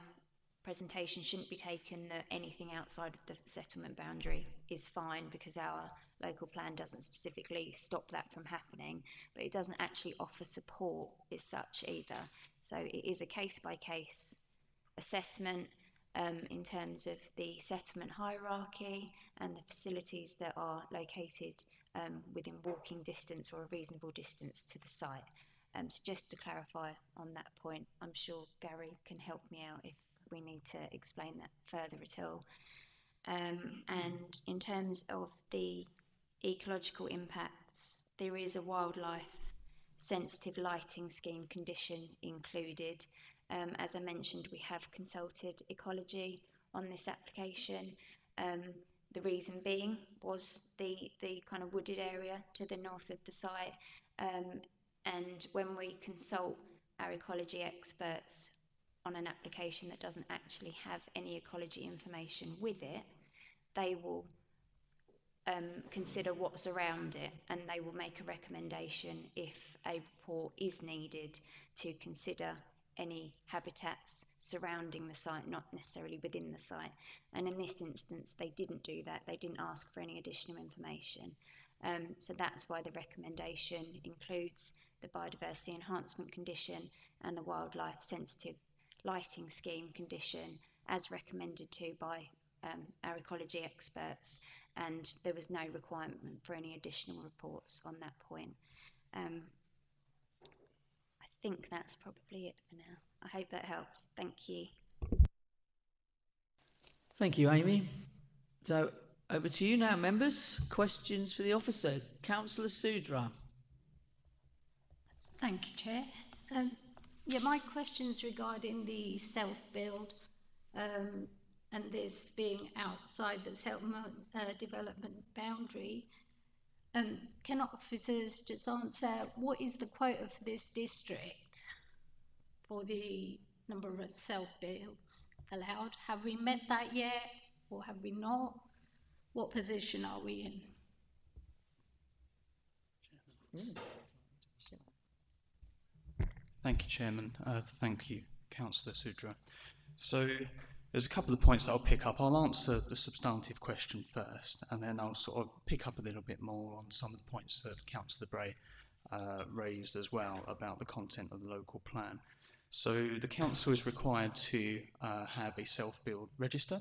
presentation shouldn't be taken that anything outside of the settlement boundary is fine, because our local plan doesn't specifically stop that from happening, but it doesn't actually offer support as such either. So it is a case-by-case assessment in terms of the settlement hierarchy and the facilities that are located within walking distance or a reasonable distance to the site. So just to clarify on that point, I'm sure Gary can help me out if we need to explain that further at all. And in terms of the ecological impacts, there is a wildlife sensitive lighting scheme condition included. As I mentioned, we have consulted ecology on this application. The reason being was the kind of wooded area to the north of the site, and when we consult our ecology experts on an application that doesn't actually have any ecology information with it, they will consider what's around it, and they will make a recommendation if a report is needed to consider any habitats surrounding the site, not necessarily within the site. And in this instance, they didn't do that. They didn't ask for any additional information. So that's why the recommendation includes the biodiversity enhancement condition and the wildlife sensitive lighting scheme condition as recommended to by our ecology experts, and there was no requirement for any additional reports on that point. I think that's probably it for now. I hope that helps. Thank you. Thank you, Amy. So over to you now, members. Questions for the officer. Councillor Sudra. Thank you, Chair. Yeah, my question's regarding the self-build and this being outside the settlement development boundary. Can officers just answer what is the quota for this district for the number of self-builds allowed? Have we met that yet, or have we not? What position are we in? Thank you, Chairman. Thank you, Councillor Sudra. So There's a couple of points that I'll pick up. I'll answer the substantive question first, and then I'll sort of pick up a little bit more on some of the points that Councillor Bray raised as well about the content of the local plan. So the council is required to have a self-build register,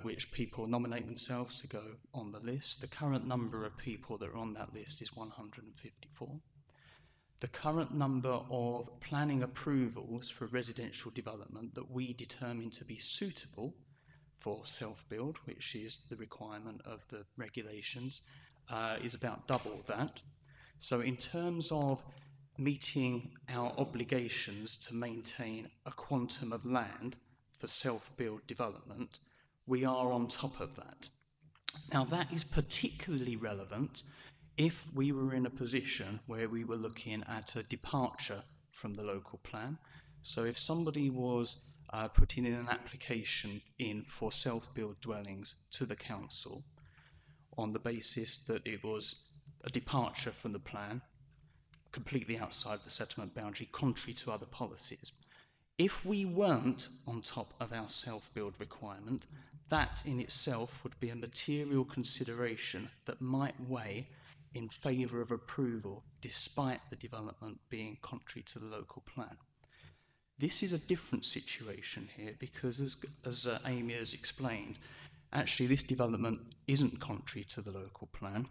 which people nominate themselves to go on the list. The current number of people that are on that list is 154. The current number of planning approvals for residential development that we determine to be suitable for self-build, which is the requirement of the regulations, is about double that. So in terms of meeting our obligations to maintain a quantum of land for self-build development, we are on top of that. Now that is particularly relevant if we were in a position where we were looking at a departure from the local plan. So if somebody was putting in an application in for self-build dwellings to the council on the basis that it was a departure from the plan, completely outside the settlement boundary, contrary to other policies, if we weren't on top of our self-build requirement, that in itself would be a material consideration that might weigh in favour of approval despite the development being contrary to the local plan. This is a different situation here because as Amy has explained, actually this development isn't contrary to the local plan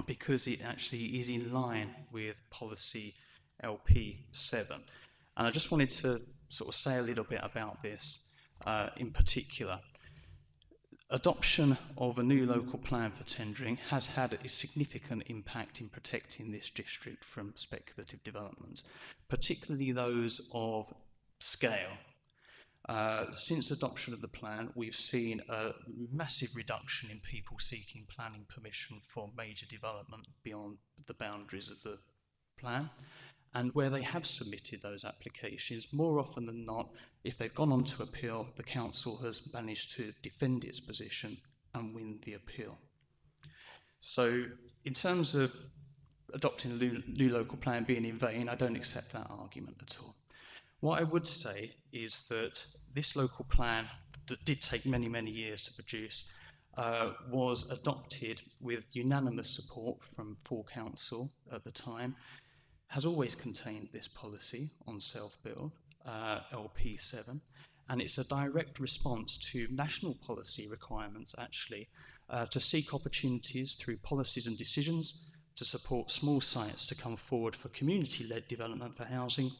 because it actually is in line with policy LP7. And I just wanted to sort of say a little bit about this in particular. Adoption of a new local plan for tendering has had a significant impact in protecting this district from speculative developments, particularly those of scale. Since adoption of the plan, we've seen a massive reduction in people seeking planning permission for major development beyond the boundaries of the plan. And where they have submitted those applications, more often than not, if they've gone on to appeal, the council has managed to defend its position and win the appeal. So in terms of adopting a new local plan being in vain, I don't accept that argument at all. What I would say is that this local plan that did take many, many years to produce was adopted with unanimous support from full council at the time, has always contained this policy on self-build, LP7, and it's a direct response to national policy requirements, actually, to seek opportunities through policies and decisions to support small sites to come forward for community-led development for housing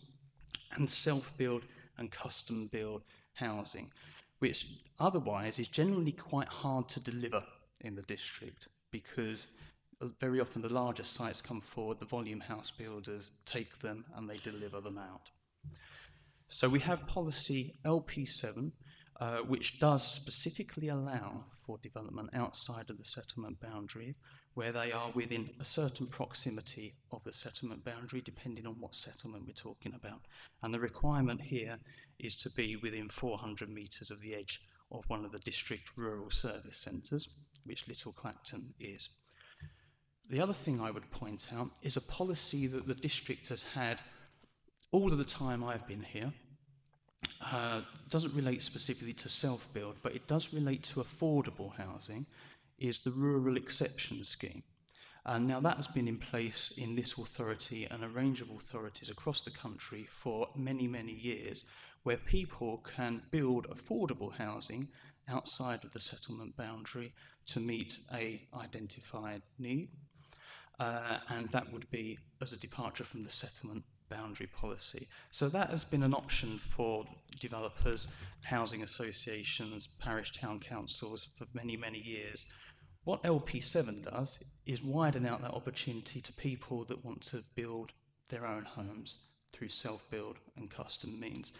and self-build and custom-build housing, which otherwise is generally quite hard to deliver in the district because very often the larger sites come forward, the volume house builders take them and they deliver them out. So we have policy LP7, which does specifically allow for development outside of the settlement boundary, where they are within a certain proximity of the settlement boundary, depending on what settlement we're talking about. And the requirement here is to be within 400 metres of the edge of one of the district rural service centres, which Little Clacton is. The other thing I would point out is a policy that the district has had all of the time I've been here. Doesn't relate specifically to self-build, but it does relate to affordable housing, is the Rural Exception Scheme. Now that has been in place in this authority and a range of authorities across the country for many, many years, where people can build affordable housing outside of the settlement boundary to meet an identified need. And that would be as a departure from the settlement boundary policy. So that has been an option for developers, housing associations, parish town councils for many, many years. What LP7 does is widen out that opportunity to people that want to build their own homes through self-build and custom means.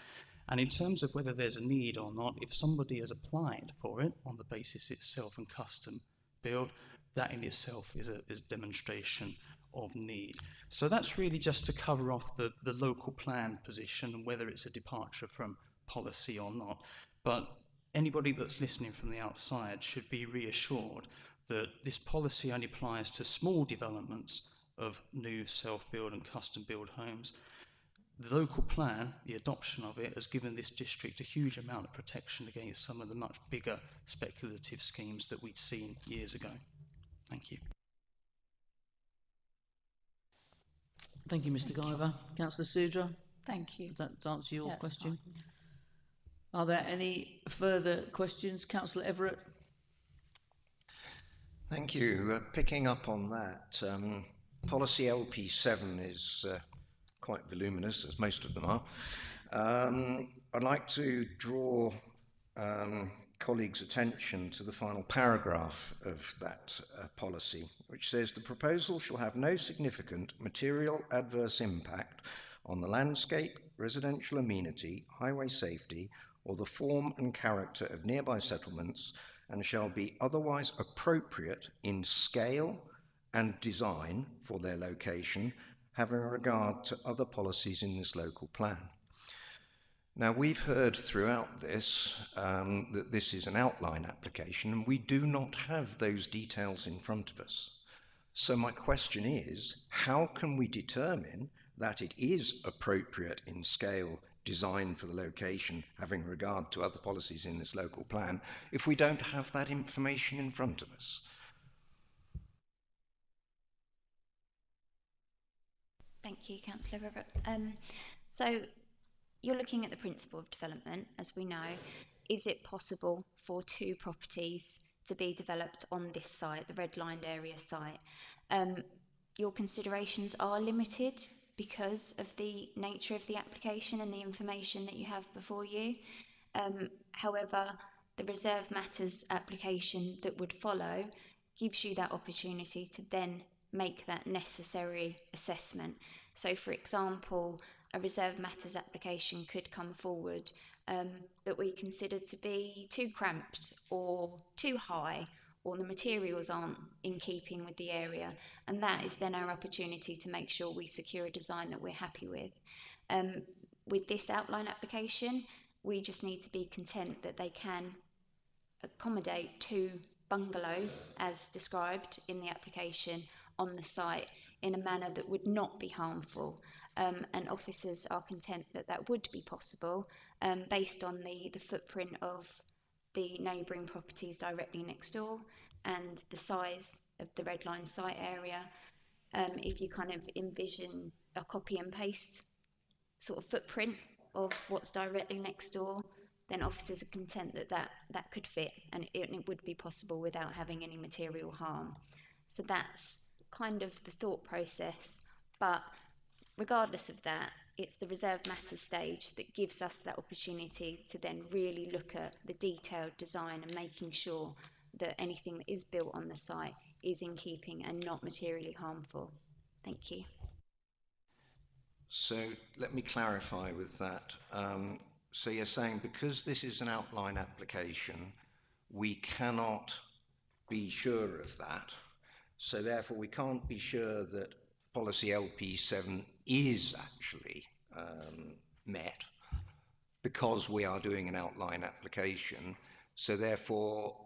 And in terms of whether there's a need or not, if somebody has applied for it on the basis it's self and custom build, that in itself is a demonstration of need. So that's really just to cover off the local plan position and whether it's a departure from policy or not. But anybody that's listening from the outside should be reassured that this policy only applies to small developments of new self-build and custom-build homes. the local plan, the adoption of it, has given this district a huge amount of protection against some of the much bigger speculative schemes that we'd seen years ago. Thank you. Thank you, Mr. Guyver. Councillor Sudra, Thank you. does that answer your That's question? fine. Are there any further questions? Councillor Everett? Thank you. Picking up on that, policy LP7 is quite voluminous, as most of them are. I'd like to draw colleagues' attention to the final paragraph of that policy, which says the proposal shall have no significant material adverse impact on the landscape, residential amenity, highway safety, or the form and character of nearby settlements, and shall be otherwise appropriate in scale and design for their location, having regard to other policies in this local plan. Now, we've heard throughout this that this is an outline application, and we do not have those details in front of us. So my question is, how can we determine that it is appropriate in scale, design for the location, having regard to other policies in this local plan, if we don't have that information in front of us? Thank you, Councillor Everett. So you're looking at the principle of development, as we know. Is it possible for 2 properties to be developed on this site, the red-lined area site? Your considerations are limited because of the nature of the application and the information that you have before you. However, the reserve matters application that would follow gives you that opportunity to then make that necessary assessment. So, for example, a reserve matters application could come forward that we consider to be too cramped or too high, or the materials aren't in keeping with the area, and that is then our opportunity to make sure we secure a design that we're happy with. With this outline application, we just need to be content that they can accommodate 2 bungalows as described in the application on the site in a manner that would not be harmful, and officers are content that that would be possible based on the footprint of the neighbouring properties directly next door and the size of the red line site area. If you kind of envision a copy and paste sort of footprint of what's directly next door, then officers are content that that could fit, and it would be possible without having any material harm. So that's kind of the thought process, but regardless of that, it's the reserve matters stage that gives us that opportunity to then really look at the detailed design and making sure that anything that is built on the site is in keeping and not materially harmful. Thank you. So let me clarify with that. So you're saying because this is an outline application, we cannot be sure of that. So therefore we can't be sure that policy LP7 is actually met because we are doing an outline application. So therefore,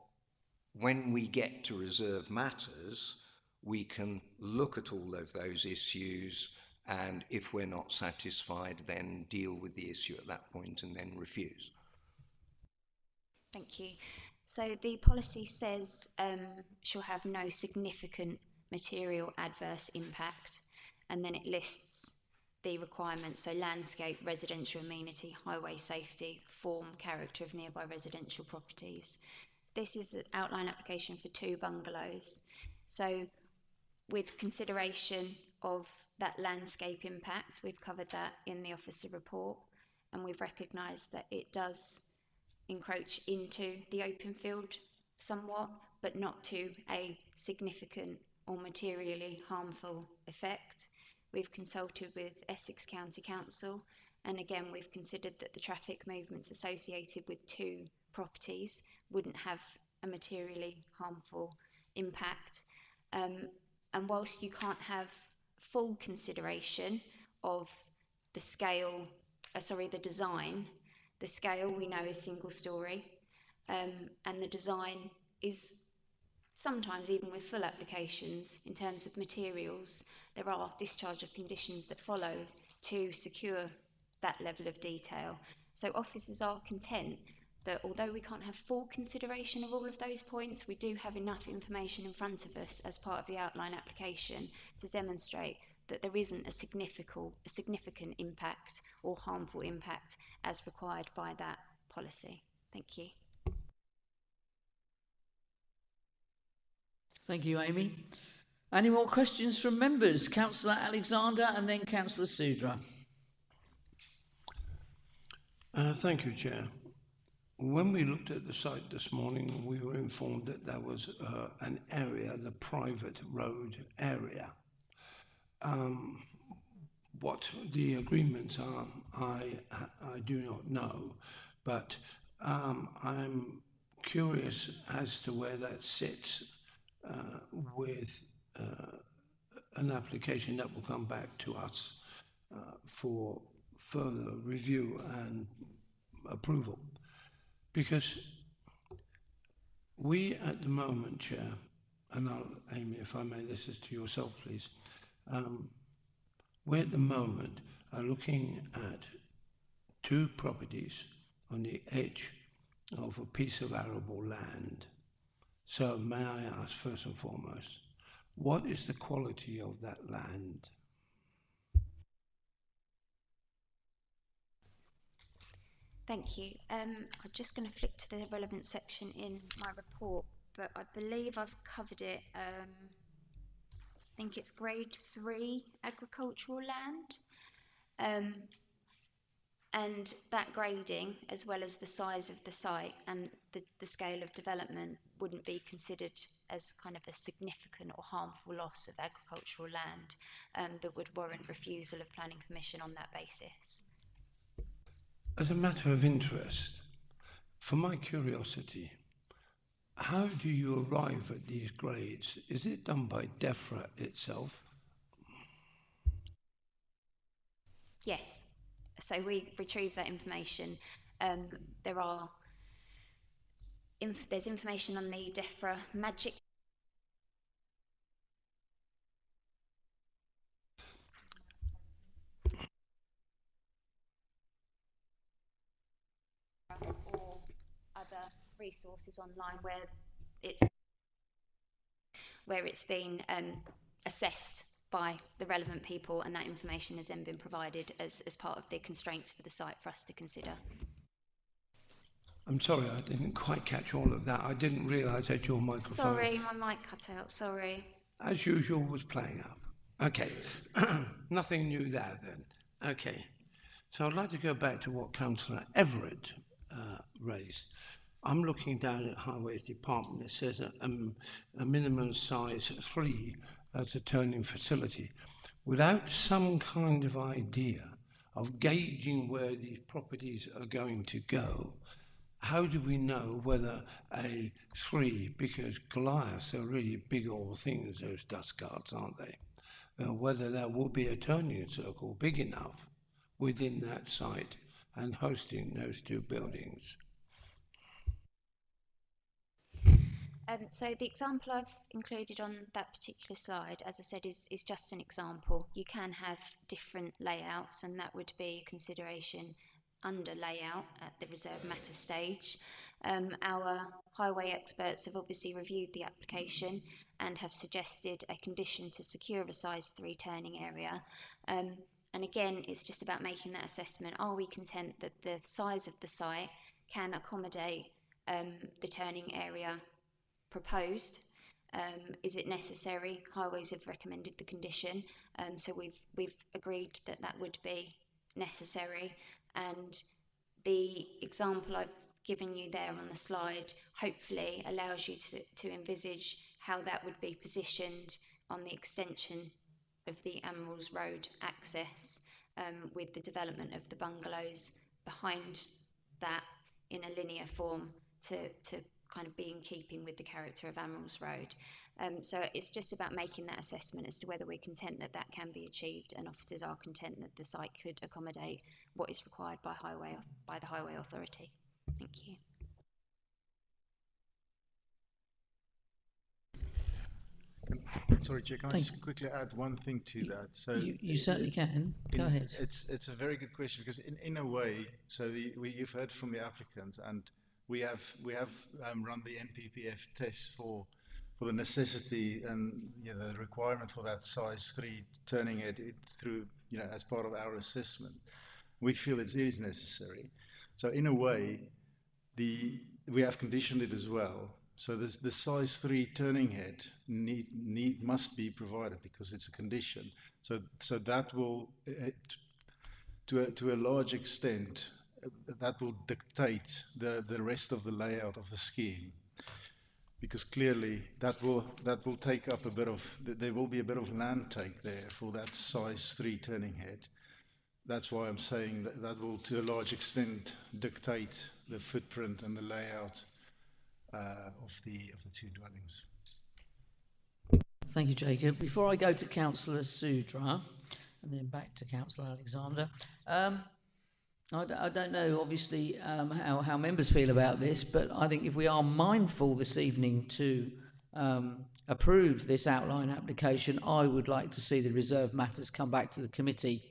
when we get to reserve matters, we can look at all of those issues, and if we're not satisfied, then deal with the issue at that point and then refuse. Thank you. So the policy says shall have no significant material adverse impact, and then it lists the requirements, so landscape, residential amenity, highway safety, form, character of nearby residential properties. This is an outline application for 2 bungalows. So with consideration of that landscape impact, we've covered that in the officer report, and we've recognised that it does encroach into the open field somewhat, but not to a significant or materially harmful effect. We've consulted with Essex County Council, and again we've considered that the traffic movements associated with 2 properties wouldn't have a materially harmful impact. And whilst you can't have full consideration of the scale, the design, the scale we know is single storey, and the design is sometimes even with full applications, in terms of materials, there are discharge of conditions that follow to secure that level of detail. So officers are content that although we can't have full consideration of all of those points, we do have enough information in front of us as part of the outline application to demonstrate that there isn't a significant impact or harmful impact as required by that policy. Thank you. Thank you, Amy. Any more questions from members? Councillor Alexander and then Councillor Sudra. Thank you, Chair. When we looked at the site this morning, we were informed that there was an area, the private road area. What the agreements are, I do not know, but I'm curious as to where that sits with an application that will come back to us for further review and approval. Because we at the moment, Chair, and Amy, if I may, this is to yourself, please. We at the moment are looking at 2 properties on the edge of a piece of arable land. So may I ask first and foremost, what is the quality of that land? Thank you. I'm just going to flick to the relevant section in my report, but I believe I've covered it. I think it's grade 3 agricultural land. And that grading, as well as the size of the site and the scale of development, wouldn't be considered as kind of a significant or harmful loss of agricultural land that would warrant refusal of planning permission on that basis. As a matter of interest, for my curiosity, how do you arrive at these grades? Is it done by DEFRA itself? Yes. So we retrieve that information. There's information on the DEFRA Magic or other resources online where it's been assessed by the relevant people, and that information has then been provided as part of the constraints for the site for us to consider. I'm sorry, I didn't quite catch all of that. I didn't realise that your microphone... Sorry, my mic cut out, sorry. As usual, was playing up. Okay, nothing new there then. Okay, so I'd like to go back to what Councillor Everett raised. I'm looking down at Highways Department. It says a minimum size 3 as a turning facility. Without some kind of idea of gauging where these properties are going to go, how do we know whether a 3, because Goliaths are really big old things, those dust guards, aren't they? Whether there will be a turning circle big enough within that site and hosting those 2 buildings. So the example I've included on that particular slide, as I said, is just an example. You can have different layouts, and that would be a consideration under layout at the reserved matter stage. Our highway experts have obviously reviewed the application and have suggested a condition to secure a size 3 turning area. And again, it's just about making that assessment. Are we content that the size of the site can accommodate the turning area proposed? Is it necessary? Highways have recommended the condition, so we've agreed that that would be necessary. And the example I've given you there on the slide hopefully allows you to envisage how that would be positioned on the extension of the Emeralds Road access, with the development of the bungalows behind that in a linear form to kind of be in keeping with the character of Emeralds Road. So it's just about making that assessment as to whether we're content that that can be achieved, and officers are content that the site could accommodate what is required by the Highway Authority. Thank you. Sorry, Chair, can I Thank just quickly add one thing to that? So You certainly can. Go ahead. It's a very good question because in a way, so you've heard from the applicant, and we have run the NPPF tests for the necessity and the requirement for that size 3 turning head through as part of our assessment. We feel it is necessary. So in a way, we have conditioned it as well. So the size 3 turning head must be provided because it's a condition. So that will, to a large extent, that will dictate the rest of the layout of the scheme. Because clearly that will take up a bit of, there will be a bit of land take there for that size 3 turning head. That's why I'm saying that will, to a large extent, dictate the footprint and the layout of the two dwellings. Thank you, Jacob. Before I go to Councillor Sudra and then back to Councillor Alexander, I don't know, obviously, how members feel about this, but I think if we are mindful this evening to approve this outline application, I would like to see the reserved matters come back to the committee.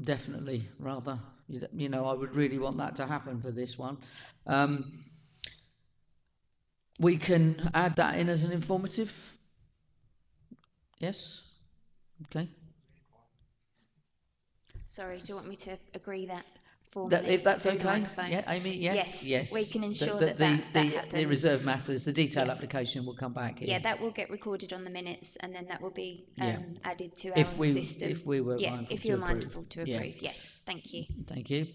Definitely, rather, I would really want that to happen for this one. We can add that in as an informative. Yes? Okay. Sorry, do you want me to agree that formally? If that's through the okay? microphone? Yeah, Amy, yes? Yes, we can ensure the, that the, happens. the reserved matters, the detailed application will come back in. Yeah, that will get recorded on the minutes and then that will be added to If our we- system. if we were mindful if you're to approve. mindful to Yeah. approve. Yes, thank you. Thank you.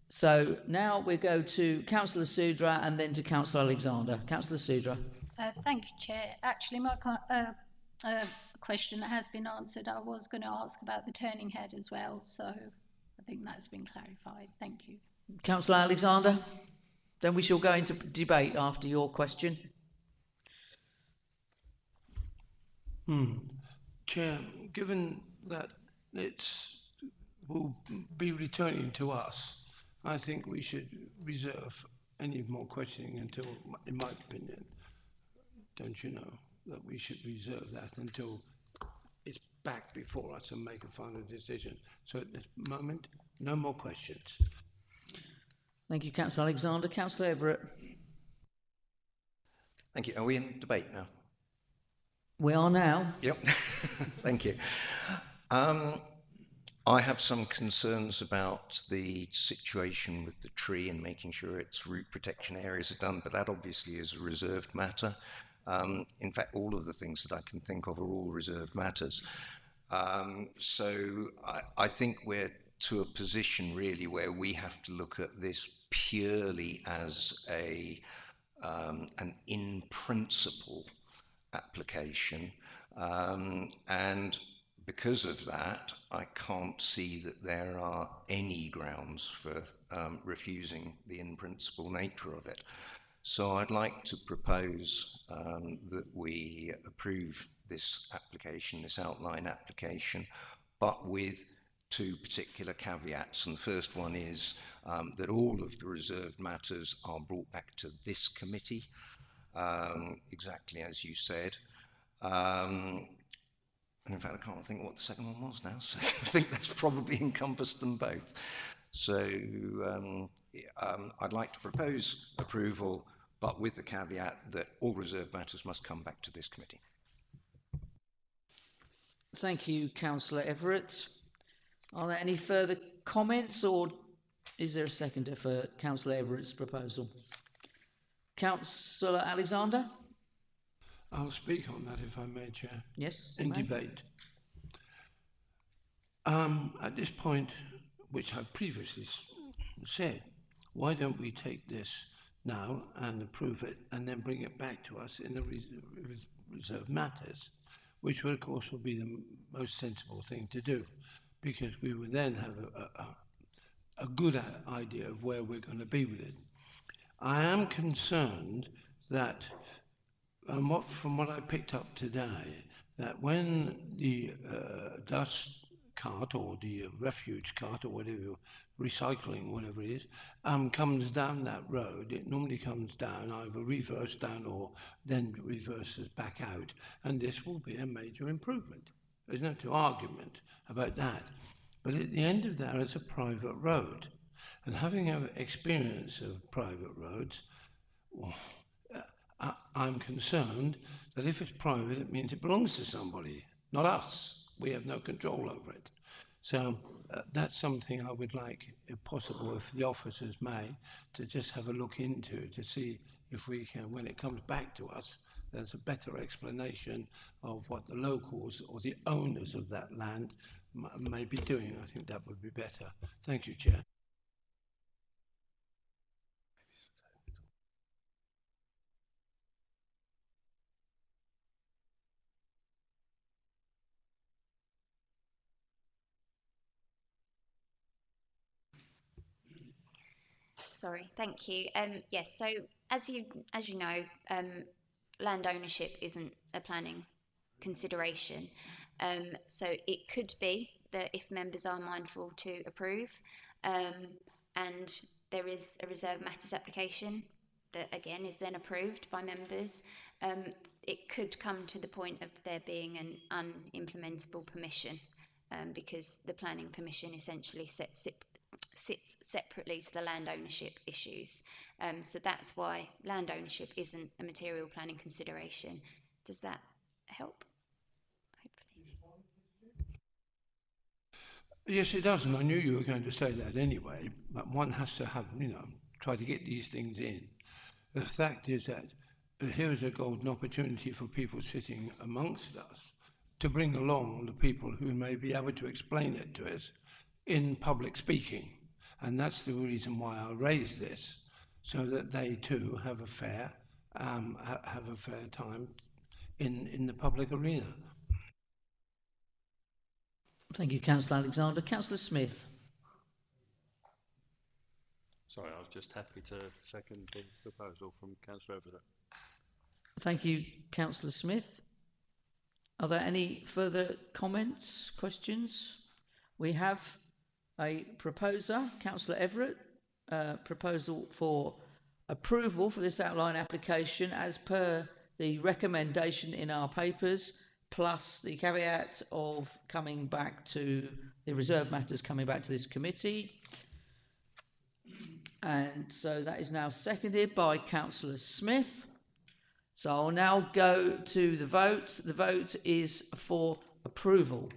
So now we go to Councillor Sudra and then to Councillor Alexander. Councillor Sudra. Thank you, Chair. Actually, my question has been answered. I was going to ask about the turning head as well, so I think that's been clarified. Thank you. Councillor Alexander. Then we shall go into debate after your question. Chair, given that it will be returning to us, I think we should reserve any more questioning until, in my opinion, don't you know, that we should reserve that until it's back before us and make a final decision. So at this moment, no more questions. Thank you, Councillor Alexander. Councillor Everett. Thank you. Are we in debate now? We are now. Yep. Thank you. I have some concerns about the situation with the tree and making sure its root protection areas are done, but that obviously is a reserved matter. In fact, all of the things that I can think of are all reserved matters. So I think we're to a position really where we have to look at this purely as an in principle application, and because of that, I can't see that there are any grounds for refusing the in-principle nature of it. So I'd like to propose that we approve this application, this outline application, but with two particular caveats. And the first one is that all of the reserved matters are brought back to this committee, exactly as you said. And in fact, I can't think what the second one was now, so I think that's probably encompassed them both. So I'd like to propose approval, but with the caveat that all reserved matters must come back to this committee. Thank you, Councillor Everett. Are there any further comments, or is there a seconder for Councillor Everett's proposal? Councillor Alexander? I'll speak on that if I may, Chair. Yes, in debate. At this point, which I previously said, why don't we take this now and approve it and then bring it back to us in the reserved matters, which will, of course, will be the most sensible thing to do, because we would then have a good idea of where we're going to be with it. I am concerned that, from what I picked up today, that when the dust cart or the refuge cart or whatever you recycling, whatever it is, comes down that road, it normally comes down, either reverse down or then reverses back out, and this will be a major improvement. There's no argument about that. But at the end of that, it's a private road. And having an experience of private roads, well, I'm concerned that if it's private, it means it belongs to somebody, not us. We have no control over it. So that's something I would like, if possible, if the officers may, to just have a look into to see if we can, when it comes back to us, there's a better explanation of what the locals or the owners of that land may be doing. I think that would be better. Thank you, Chair. Sorry, thank you. Yes, so as you know, land ownership isn't a planning consideration. So it could be that if members are mindful to approve, and there is a reserve matters application that again is then approved by members, it could come to the point of there being an unimplementable permission, because the planning permission essentially sits separately to the land ownership issues. So that's why land ownership isn't a material planning consideration. Does that help? Yes, it does, and I knew you were going to say that anyway, but one has to have, try to get these things in. The fact is that here is a golden opportunity for people sitting amongst us to bring along the people who may be able to explain it to us in public speaking. And that's the reason why I raised this, so that they too have a fair time in the public arena. Thank you, Councillor Alexander. Councillor Smith. Sorry, I was just happy to second the proposal from Councillor Everett. Thank you, Councillor Smith. Are there any further comments, questions? We have a proposer, Councillor Everett, proposal for approval for this outline application as per the recommendation in our papers, plus the caveat of coming back to the reserve matters coming back to this committee. And so that is now seconded by Councillor Smith. So I'll now go to the vote. The vote is for approval.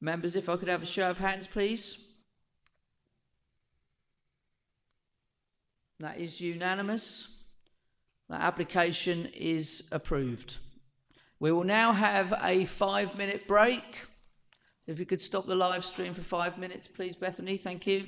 Members, if I could have a show of hands, please. That is unanimous. That application is approved. We will now have a 5-minute break. If you could stop the live stream for 5 minutes, please, Bethany. Thank you.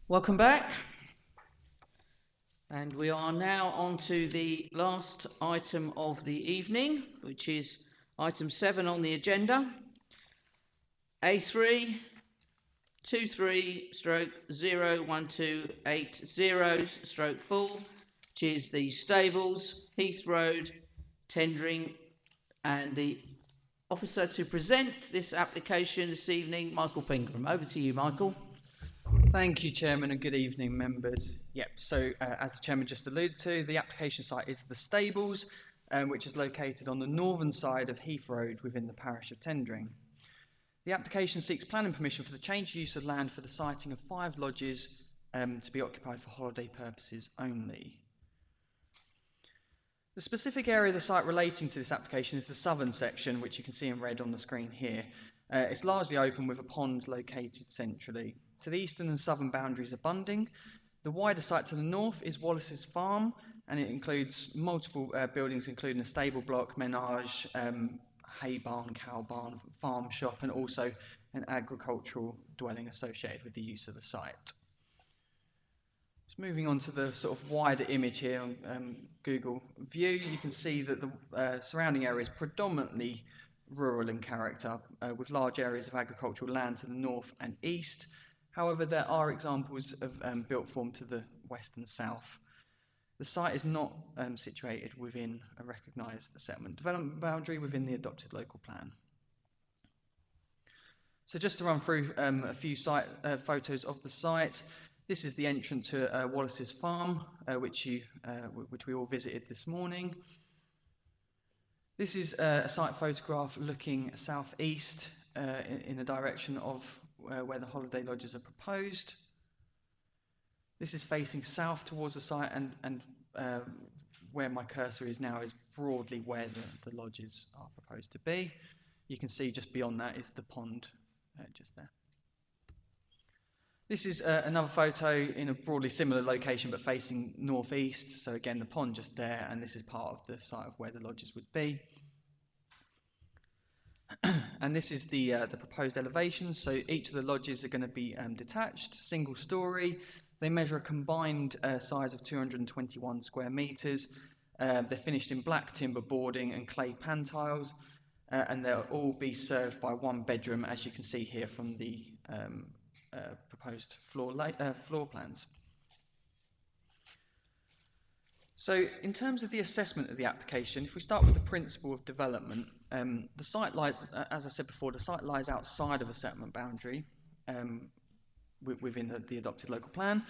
Welcome back. And we are now on to the last item of the evening, which is item 7 on the agenda. A3 23/01280/4, which is the stables, Heath Road, tendering, and the officer to present this application this evening, Michael Pingram. Over to you, Michael. Thank you, Chairman, and good evening, members. Yep, so as the Chairman just alluded to, the application site is the stables, which is located on the northern side of Heath Road within the parish of Tendring. The application seeks planning permission for the change of use of land for the siting of 5 lodges to be occupied for holiday purposes only. The specific area of the site relating to this application is the southern section, which you can see in red on the screen here. It's largely open with a pond located centrally. To the eastern and southern boundaries are Bunding. The wider site to the north is Wallace's Farm, and it includes multiple buildings, including a stable block, menage, hay barn, cow barn, farm shop, and also an agricultural dwelling associated with the use of the site. Just moving on to the sort of wider image here on Google View, you can see that the surrounding area is predominantly rural in character, with large areas of agricultural land to the north and east. However, there are examples of built form to the west and south. The site is not situated within a recognised settlement development boundary within the adopted local plan. So just to run through a few photos of the site, this is the entrance to Wallace's Farm, which we all visited this morning. This is a site photograph looking southeast in the direction of where the holiday lodges are proposed. This is facing south towards the site, and where my cursor is now is broadly where the lodges are proposed to be. You can see just beyond that is the pond just there. This is another photo in a broadly similar location but facing northeast. So again, the pond just there, and this is part of the site of where the lodges would be. And this is the proposed elevations. So each of the lodges are going to be detached, single story. They measure a combined size of 221 square metres. They're finished in black timber boarding and clay pan tiles, and they'll all be served by 1 bedroom, as you can see here from the proposed floor plans. So in terms of the assessment of the application, if we start with the principle of development, the site lies, as I said before, the site lies outside of a settlement boundary within the adopted local plan.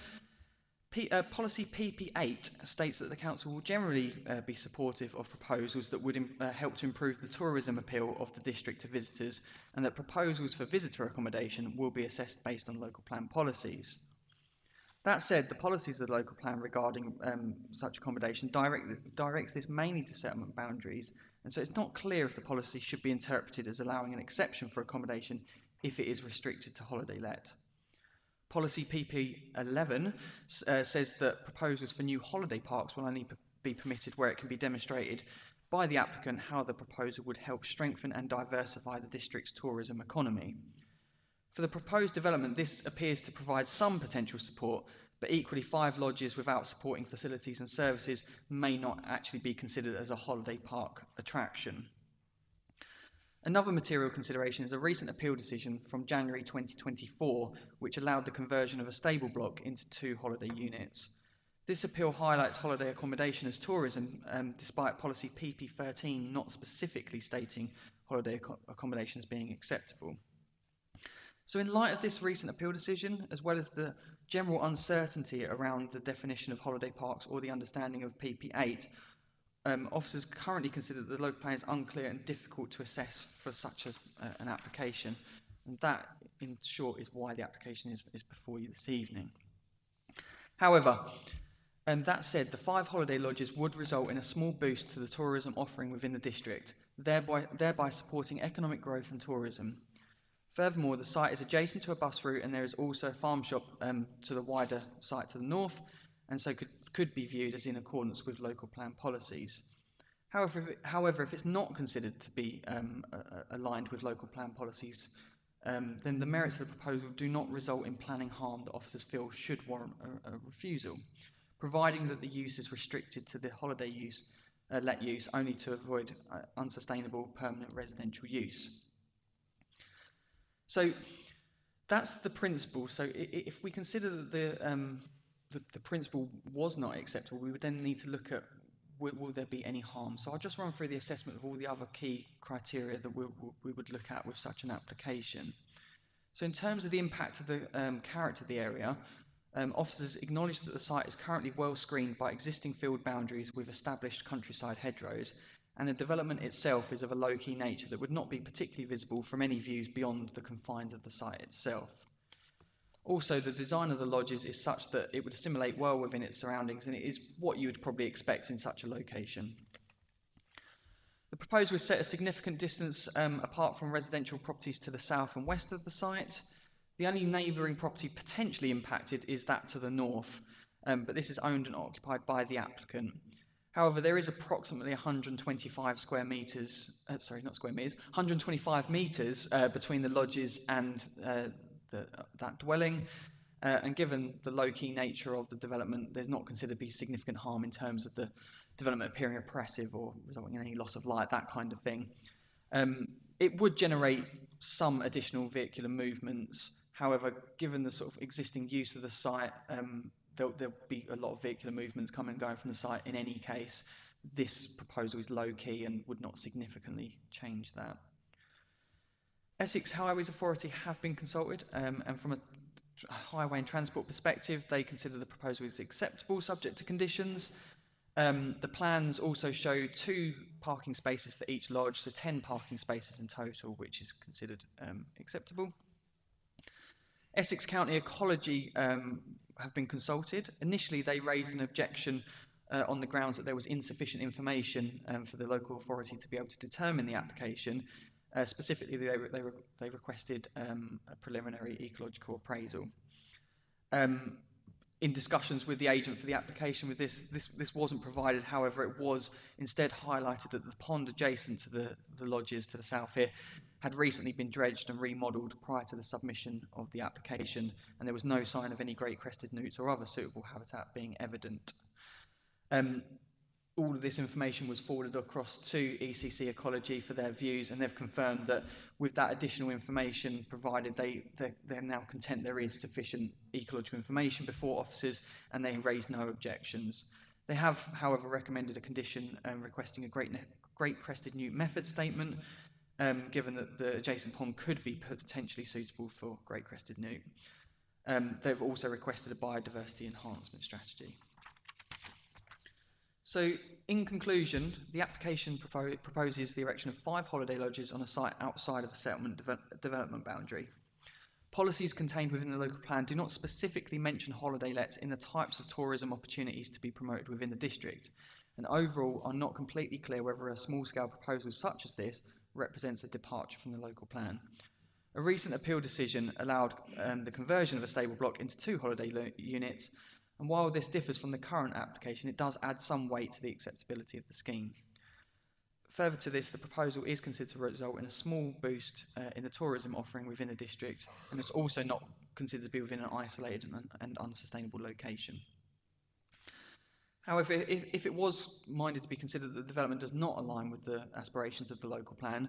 Policy PP8 states that the council will generally be supportive of proposals that would help to improve the tourism appeal of the district to visitors, and that proposals for visitor accommodation will be assessed based on local plan policies. That said, the policies of the local plan regarding such accommodation directs this mainly to settlement boundaries, and so it's not clear if the policy should be interpreted as allowing an exception for accommodation if it is restricted to holiday let. Policy PP11 says that proposals for new holiday parks will only be permitted where it can be demonstrated by the applicant how the proposal would help strengthen and diversify the district's tourism economy. For the proposed development, this appears to provide some potential support, but equally 5 lodges without supporting facilities and services may not actually be considered as a holiday park attraction. Another material consideration is a recent appeal decision from January 2024, which allowed the conversion of a stable block into 2 holiday units. This appeal highlights holiday accommodation as tourism, despite policy PP13 not specifically stating holiday accommodation as being acceptable. So in light of this recent appeal decision, as well as the general uncertainty around the definition of holiday parks or the understanding of PP8, officers currently consider that the local plan is unclear and difficult to assess for such an application. And that, in short, is why the application is before you this evening. However, that said, the 5 holiday lodges would result in a small boost to the tourism offering within the district, thereby supporting economic growth and tourism. Furthermore, the site is adjacent to a bus route, and there is also a farm shop to the wider site to the north, and so could be viewed as in accordance with local plan policies. However, if it's not considered to be aligned with local plan policies, then the merits of the proposal do not result in planning harm that officers feel should warrant a refusal, providing that the use is restricted to the holiday use, let use, only to avoid unsustainable permanent residential use. So that's the principle. So if we consider that the principle was not acceptable, we would then need to look at will there be any harm. So I'll just run through the assessment of all the other key criteria that we would look at with such an application. So in terms of the impact of the character of the area, officers acknowledge that the site is currently well screened by existing field boundaries with established countryside hedgerows, and the development itself is of a low-key nature that would not be particularly visible from any views beyond the confines of the site itself. Also, the design of the lodges is such that it would assimilate well within its surroundings, and it is what you would probably expect in such a location. The proposal is set a significant distance apart from residential properties to the south and west of the site. The only neighbouring property potentially impacted is that to the north, but this is owned and occupied by the applicant. However, there is approximately 125 square metres, 125 metres between the lodges and that dwelling, and given the low-key nature of the development, there's not considered to be significant harm in terms of the development appearing oppressive or resulting in any loss of light, that kind of thing. It would generate some additional vehicular movements. However, given the sort of existing use of the site, there'll be a lot of vehicular movements coming and going from the site in any case. This proposal is low-key and would not significantly change that. Essex Highways Authority have been consulted, and from a highway and transport perspective, they consider the proposal is acceptable, subject to conditions. The plans also show 2 parking spaces for each lodge, so 10 parking spaces in total, which is considered acceptable. Essex County Ecology have been consulted. Initially, they raised an objection on the grounds that there was insufficient information for the local authority to be able to determine the application. Specifically, they requested a preliminary ecological appraisal. In discussions with the agent for the application with this wasn't provided. However, it was instead highlighted that the pond adjacent to the lodges to the south here had recently been dredged and remodelled prior to the submission of the application, and there was no sign of any great crested newts or other suitable habitat being evident. All of this information was forwarded across to ECC Ecology for their views, and they've confirmed that with that additional information provided, they're now content there is sufficient ecological information before officers, and they raised no objections. They have, however, recommended a condition requesting a great crested newt method statement, given that the adjacent pond could be potentially suitable for great crested newt. They've also requested a biodiversity enhancement strategy. So, in conclusion, the application proposes the erection of 5 holiday lodges on a site outside of a settlement development boundary. Policies contained within the local plan do not specifically mention holiday lets in the types of tourism opportunities to be promoted within the district, and overall are not completely clear whether a small-scale proposal such as this represents a departure from the local plan. A recent appeal decision allowed the conversion of a stable block into 2 holiday units, and while this differs from the current application, it does add some weight to the acceptability of the scheme. Further to this, the proposal is considered to result in a small boost in the tourism offering within the district, and it's also not considered to be within an isolated and unsustainable location. However, if it was minded to be considered that the development does not align with the aspirations of the local plan,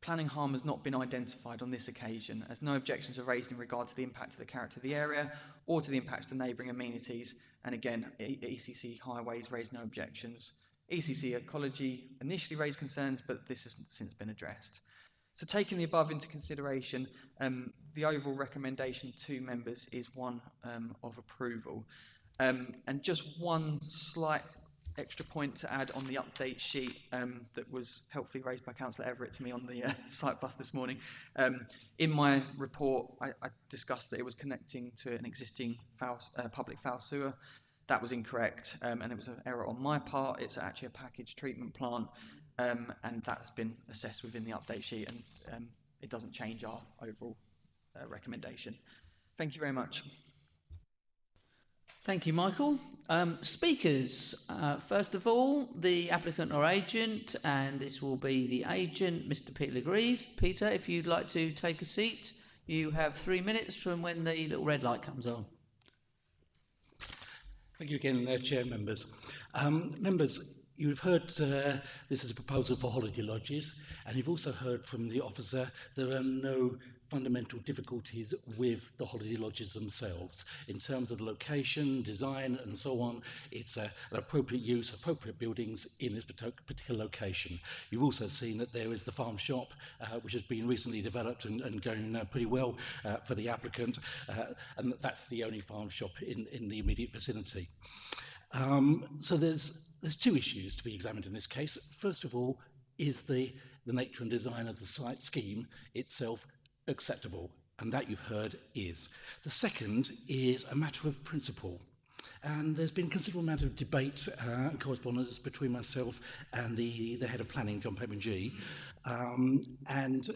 planning harm has not been identified on this occasion, as no objections are raised in regard to the impact of the character of the area or to the impacts to neighbouring amenities, and again, ECC Highways raised no objections. ECC Ecology initially raised concerns, but this has since been addressed. So taking the above into consideration, the overall recommendation to members is one of approval. And just one slight extra point to add on the update sheet that was helpfully raised by Councillor Everett to me on the site bus this morning. In my report, I discussed that it was connecting to an existing public foul sewer. That was incorrect, and it was an error on my part. It's actually a package treatment plant, and that's been assessed within the update sheet, and it doesn't change our overall recommendation. Thank you very much. Thank you, Michael. Speakers, first of all, the applicant or agent, and this will be the agent, Mr. Peter Legrees. Peter, if you'd like to take a seat, you have 3 minutes from when the little red light comes on. Thank you again, Chair, members. Members, you've heard this is a proposal for holiday lodges, and you've also heard from the officer there are no fundamental difficulties with the holiday lodges themselves. In terms of the location, design, and so on, it's an appropriate use, appropriate buildings in this particular location. You've also seen that there is the farm shop, which has been recently developed and going pretty well for the applicant, and that's the only farm shop in the immediate vicinity. So there's two issues to be examined in this case. First of all, is the nature and design of the site scheme itself acceptable? And that you've heard is. The second is a matter of principle. And there's been a considerable amount of debate and correspondence between myself and the head of planning, John Pepin-G. And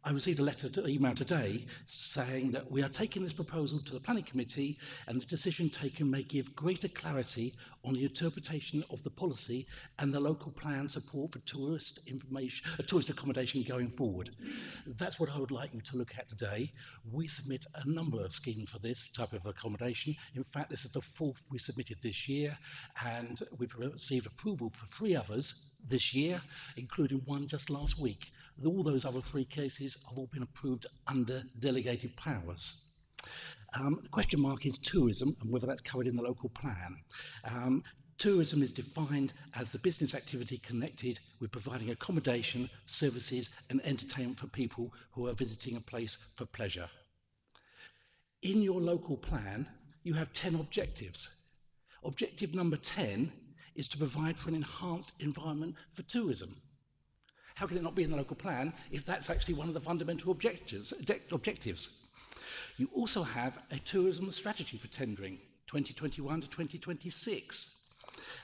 I received a email today saying that we are taking this proposal to the planning committee, and the decision taken may give greater clarity on the interpretation of the policy and the local plan support for tourist accommodation going forward. That's what I would like you to look at today. We submit a number of schemes for this type of accommodation. In fact, this is the fourth we submitted this year, and we've received approval for 3 others this year, including one just last week. All those other 3 cases have all been approved under delegated powers. The question mark is tourism and whether that's covered in the local plan. Tourism is defined as the business activity connected with providing accommodation, services and entertainment for people who are visiting a place for pleasure. In your local plan, you have 10 objectives. Objective number 10 is to provide for an enhanced environment for tourism. How can it not be in the local plan if that's actually one of the fundamental objectives? You also have a tourism strategy for tendering, 2021 to 2026.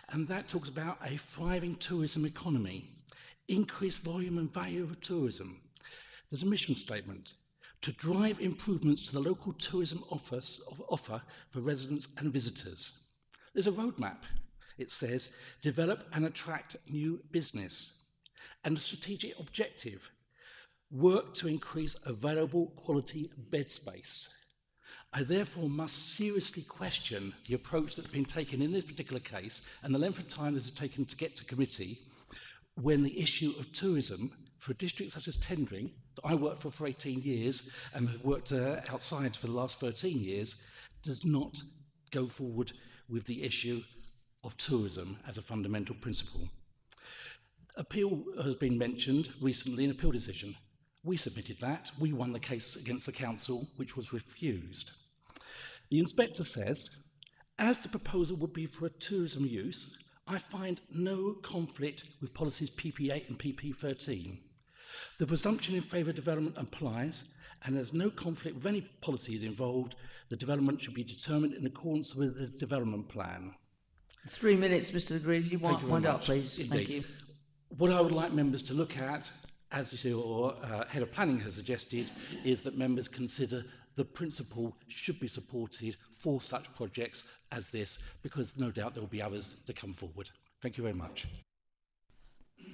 And that talks about a thriving tourism economy, increased volume and value of tourism. There's a mission statement to drive improvements to the local tourism offer for residents and visitors. There's a roadmap. It says, develop and attract new business. And a strategic objective, work to increase available quality bed space. I therefore must seriously question the approach that's been taken in this particular case and the length of time this has taken to get to committee when the issue of tourism for a district such as Tendring, that I worked for 18 years and have worked outside for the last 13 years, does not go forward with the issue of tourism as a fundamental principle. Appeal has been mentioned recently, an appeal decision. We submitted that. We won the case against the council, which was refused. The inspector says, as the proposal would be for a tourism use, I find no conflict with policies PP8 and PP13. The presumption in favour of development applies, and there's no conflict with any policies involved. The development should be determined in accordance with the development plan. 3 minutes, Mr. Legrees. You wind up, please. Indeed. Thank you. What I would like members to look at, as your head of planning has suggested, is that members consider the principle should be supported for such projects as this, because no doubt there will be others to come forward. Thank you very much.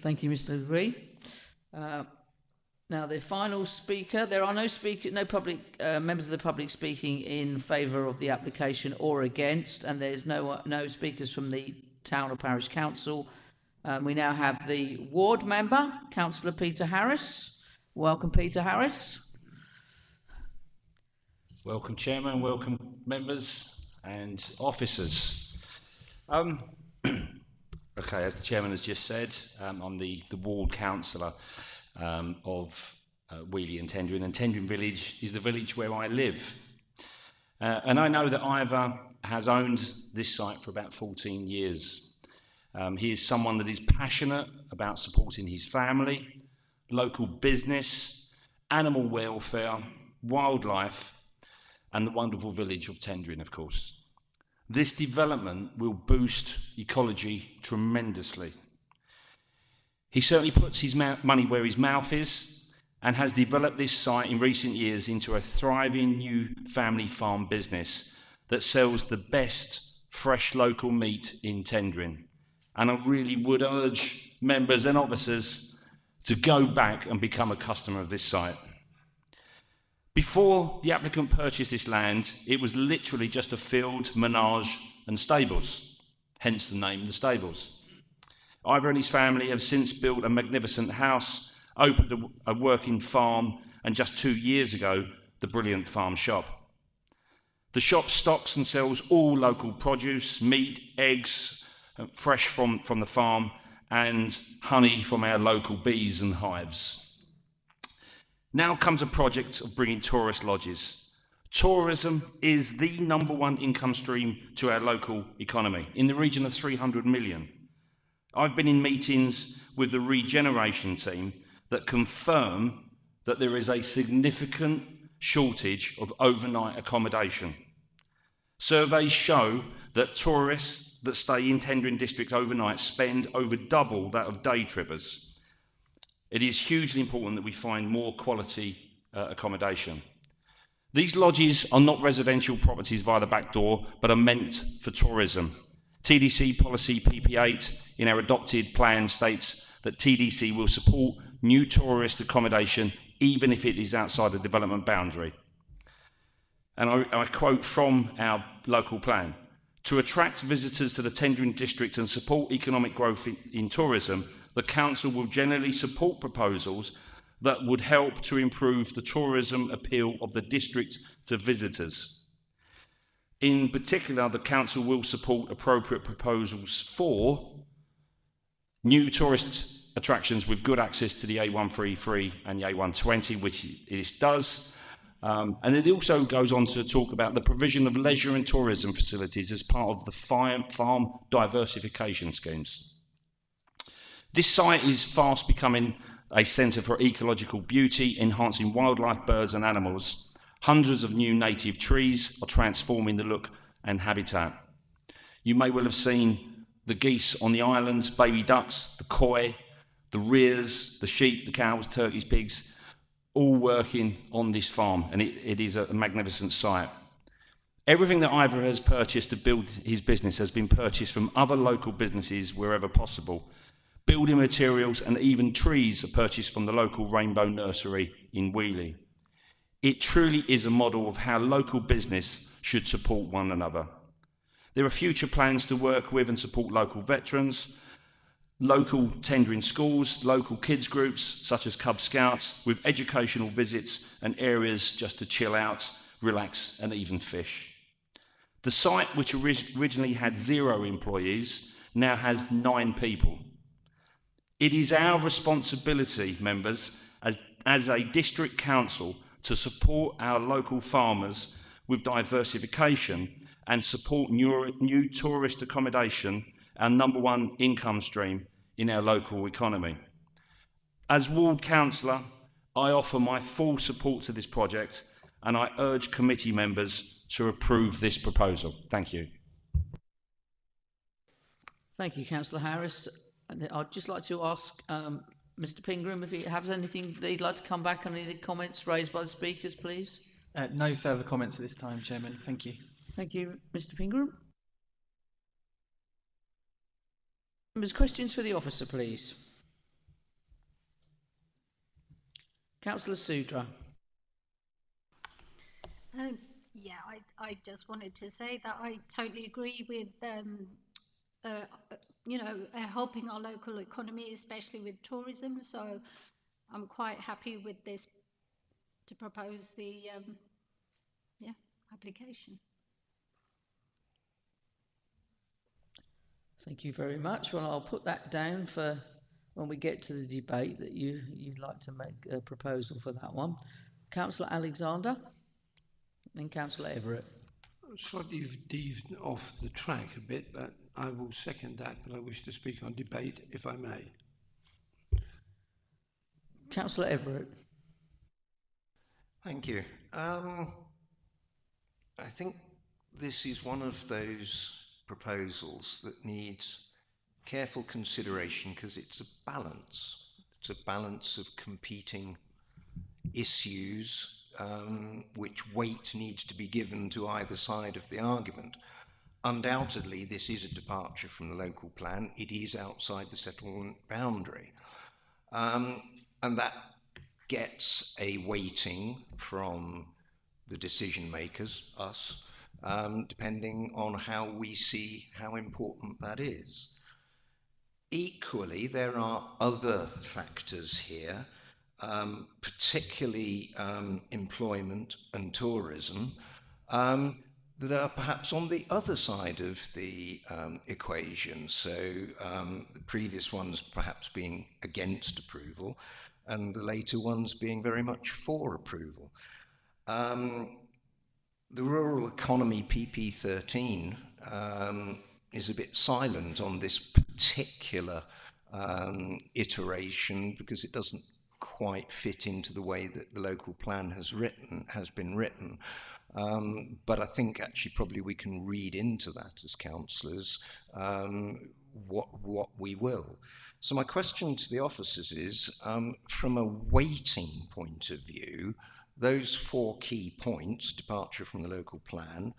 Thank you, Mr. Legrees. Now, the final speaker. There are no public members of the public speaking in favour of the application or against, and there's no speakers from the town or parish council. We now have the ward member, Councillor Peter Harris. Welcome, Peter Harris. Welcome, Chairman. Welcome, members and officers. Okay, as the Chairman has just said, I'm the ward councillor of Wheeley and Tendring Village is the village where I live. And I know that Ivor has owned this site for about 14 years. He is someone that is passionate about supporting his family, local business, animal welfare, wildlife, and the wonderful village of Tendring, of course. This development will boost ecology tremendously. He certainly puts his money where his mouth is and has developed this site in recent years into a thriving new family farm business that sells the best fresh local meat in tendering. And I really would urge members and officers to go back and become a customer of this site. Before the applicant purchased this land, it was literally just a field, menage and stables, hence the name The Stables. Ivor and his family have since built a magnificent house, opened a working farm, and just 2 years ago, the brilliant farm shop. The shop stocks and sells all local produce, meat, eggs, fresh from the farm, and honey from our local bees and hives. Now comes a project of bringing tourist lodges. Tourism is the #1 income stream to our local economy, in the region of 300 million. I've been in meetings with the regeneration team that confirm that there is a significant shortage of overnight accommodation. Surveys show that tourists that stay in Tendring District overnight spend over double that of day trippers. It is hugely important that we find more quality accommodation. These lodges are not residential properties via the back door, but are meant for tourism. TDC policy PP8 in our adopted plan states that TDC will support new tourist accommodation even if it is outside the development boundary. And I quote from our local plan: to attract visitors to the Tendring District and support economic growth in tourism, the Council will generally support proposals that would help to improve the tourism appeal of the district to visitors. In particular, the Council will support appropriate proposals for new tourist attractions with good access to the A133 and the A120, which it does. And it also goes on to talk about the provision of leisure and tourism facilities as part of the farm diversification schemes. This site is fast becoming a centre for ecological beauty, enhancing wildlife, birds and animals. Hundreds of new native trees are transforming the look and habitat. You may well have seen the geese on the islands, baby ducks, the koi, the rears, the sheep, the cows, turkeys, pigs, all working on this farm, and it is a magnificent site. Everything that Ivor has purchased to build his business has been purchased from other local businesses wherever possible. Building materials and even trees are purchased from the local Rainbow Nursery in Wheelie. It truly is a model of how local business should support one another. There are future plans to work with and support local veterans, local tendering schools, local kids groups such as Cub Scouts, with educational visits and areas just to chill out, relax and even fish. The site, which originally had 0 employees, now has 9 people. It is our responsibility, members, as a district council to support our local farmers with diversification and support new tourist accommodation, our #1 income stream in our local economy. As ward councillor, I offer my full support to this project and I urge committee members to approve this proposal. Thank you. Thank you, Councillor Harris. And I'd just like to ask Mr. Pingram if he has anything that he'd like to come back on, any comments raised by the speakers, please. No further comments at this time, Chairman. Thank you. Thank you, Mr. Pingram. Members, questions for the officer, please. Councillor Sudra. Yeah, I just wanted to say that I totally agree with helping our local economy, especially with tourism. So I'm quite happy with this to propose the application. Thank you very much. Well, I'll put that down for when we get to the debate that you'd like to make a proposal for that one. Councillor Alexander and Councillor Everett. Slightly deviated off the track a bit, but I will second that, but I wish to speak on debate, if I may. Councillor Everett. Thank you. I think this is one of those proposals that needs careful consideration because it's a balance. It's a balance of competing issues which weight needs to be given to either side of the argument. undoubtedly, this is a departure from the local plan. It is outside the settlement boundary. And that gets a weighting from the decision makers, us, depending on how we see how important that is. Equally, there are other factors here, particularly employment and tourism, that are perhaps on the other side of the equation. So the previous ones perhaps being against approval and the later ones being very much for approval. The Rural Economy PP13 is a bit silent on this particular iteration because it doesn't quite fit into the way that the local plan has been written. But I think actually probably we can read into that as councillors what we will. So my question to the officers is, from a weighting point of view, those 4 key points, departure from the local plan,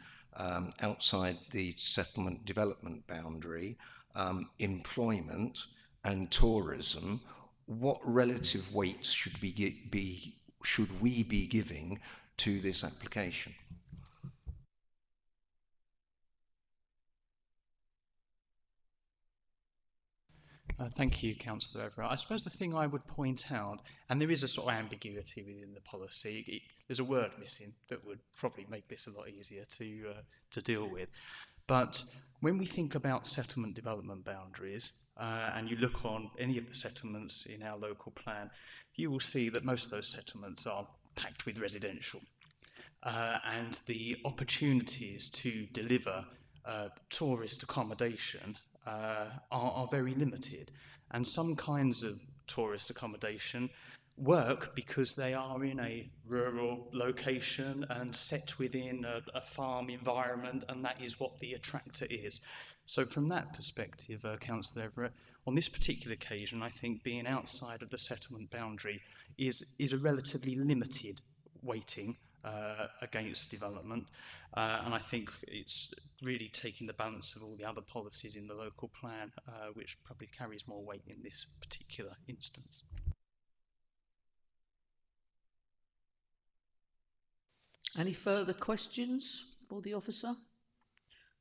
outside the settlement development boundary, employment and tourism, what relative weights should we be giving to this application? Thank you, Councillor Everett. I suppose the thing I would point out, and there is a sort of ambiguity within the policy, there's a word missing that would probably make this a lot easier to deal with. But when we think about settlement development boundaries, and you look on any of the settlements in our local plan, you will see that most of those settlements are packed with residential. And the opportunities to deliver tourist accommodation are very limited, and some kinds of tourist accommodation work because they are in a rural location and set within a farm environment, and that is what the attractor is. So from that perspective, Councillor Everett, on this particular occasion, I think being outside of the settlement boundary is a relatively limited weighting against development, and I think it's really taking the balance of all the other policies in the local plan, which probably carries more weight in this particular instance. Any further questions for the officer?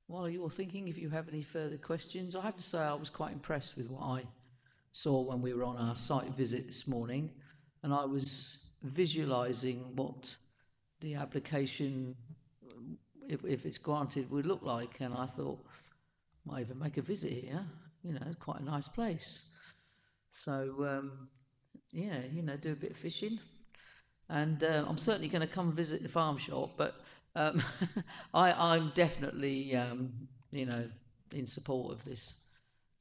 While you're thinking, if you have any further questions, I have to say I was quite impressed with what I saw when we were on our site visit this morning, and I was visualising what the application, if it's granted, would look like, and I thought, might even make a visit here. You know, it's quite a nice place. So, yeah, you know, do a bit of fishing. And I'm certainly going to come visit the farm shop, but I'm definitely, you know, in support of this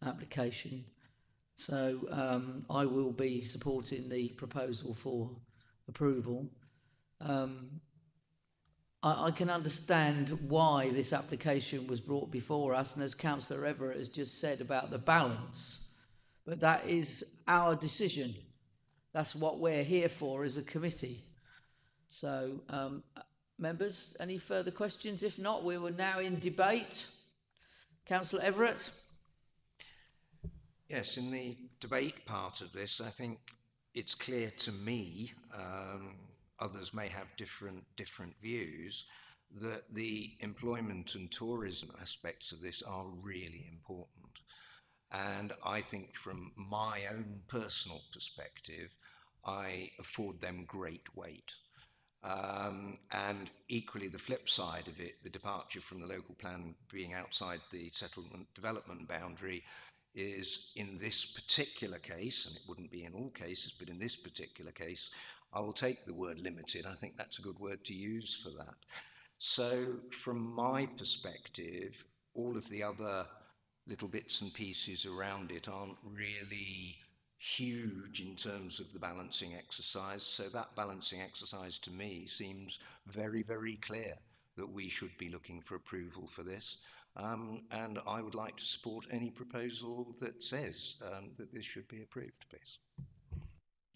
application. So I will be supporting the proposal for approval. I can understand why this application was brought before us, and as Councillor Everett has just said about the balance, but that is our decision. That's what we're here for as a committee. So, members, any further questions? If not, we will now in debate. Councillor Everett? Yes, in the debate part of this, I think it's clear to me, others may have different views, that the employment and tourism aspects of this are really important. And I think from my own personal perspective, I afford them great weight. And equally the flip side of it, the departure from the local plan being outside the settlement development boundary, is in this particular case, and it wouldn't be in all cases, but in this particular case, I will take the word limited. I think that's a good word to use for that. So from my perspective, all of the other little bits and pieces around it aren't really huge in terms of the balancing exercise. So that balancing exercise to me seems very, very clear that we should be looking for approval for this. And I would like to support any proposal that says that this should be approved, please.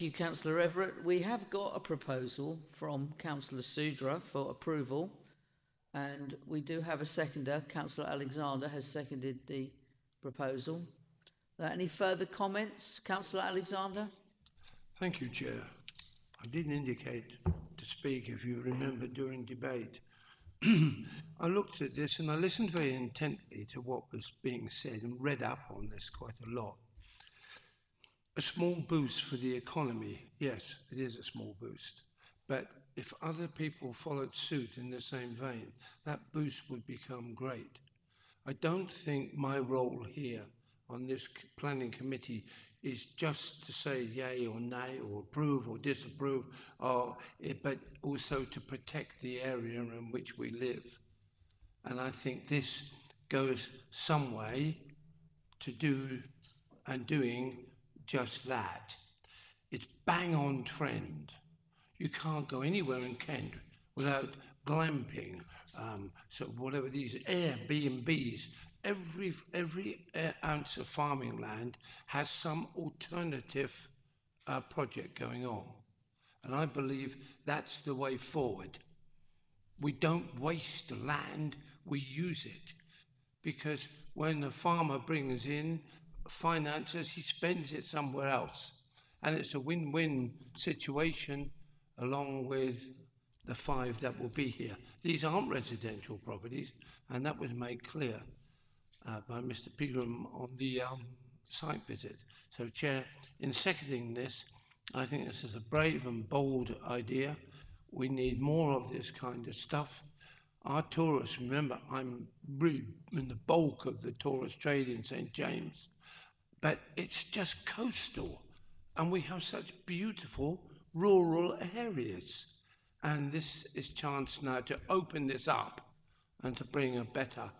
Thank you, Councillor Everett. We have got a proposal from Councillor Sudra for approval. And we do have a seconder. Councillor Alexander has seconded the proposal. Any further comments? Councillor Alexander? Thank you, Chair. I didn't indicate to speak, if you remember, during debate. I looked at this and I listened very intently to what was being said and read up on this quite a lot. A small boost for the economy. Yes, it is a small boost. But if other people followed suit in the same vein, that boost would become great. I don't think my role here on this planning committee is just to say yay or nay or approve or disapprove, but also to protect the area in which we live. And I think this goes some way to doing just that. It's bang on trend. You can't go anywhere in Kent without glamping, so whatever these Airbnbs, every ounce of farming land has some alternative project going on. And I believe that's the way forward. We don't waste land, we use it. Because when the farmer brings in finances, he spends it somewhere else. And it's a win-win situation along with the 5 that will be here. These aren't residential properties, and that was made clear by Mr. Pegram on the site visit. So, Chair, in seconding this, I think this is a brave and bold idea. We need more of this kind of stuff. Our tourists, remember, I'm really in the bulk of the tourist trade in St. James, but it's just coastal, and we have such beautiful rural areas. And this is chance now to open this up and to bring a better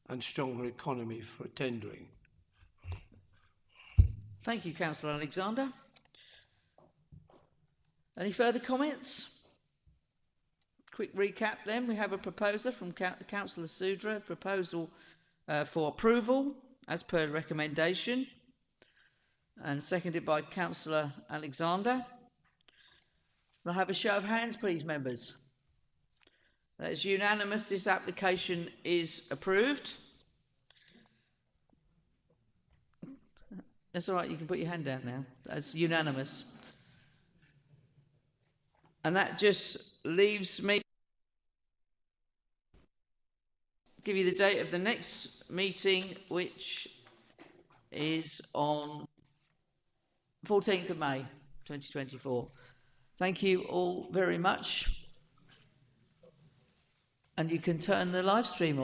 and stronger economy for tendering. Thank you, Councillor Alexander. Any further comments? Quick recap then. We have a proposer from Councillor Sudra, proposal for approval as per recommendation, and seconded by Councillor Alexander. I'll have a show of hands, please, members. That is unanimous. This application is approved. That's all right, you can put your hand down now. That's unanimous. And that just leaves me give you the date of the next meeting, which is on 14th of May 2024. Thank you all very much. And you can turn the live stream on.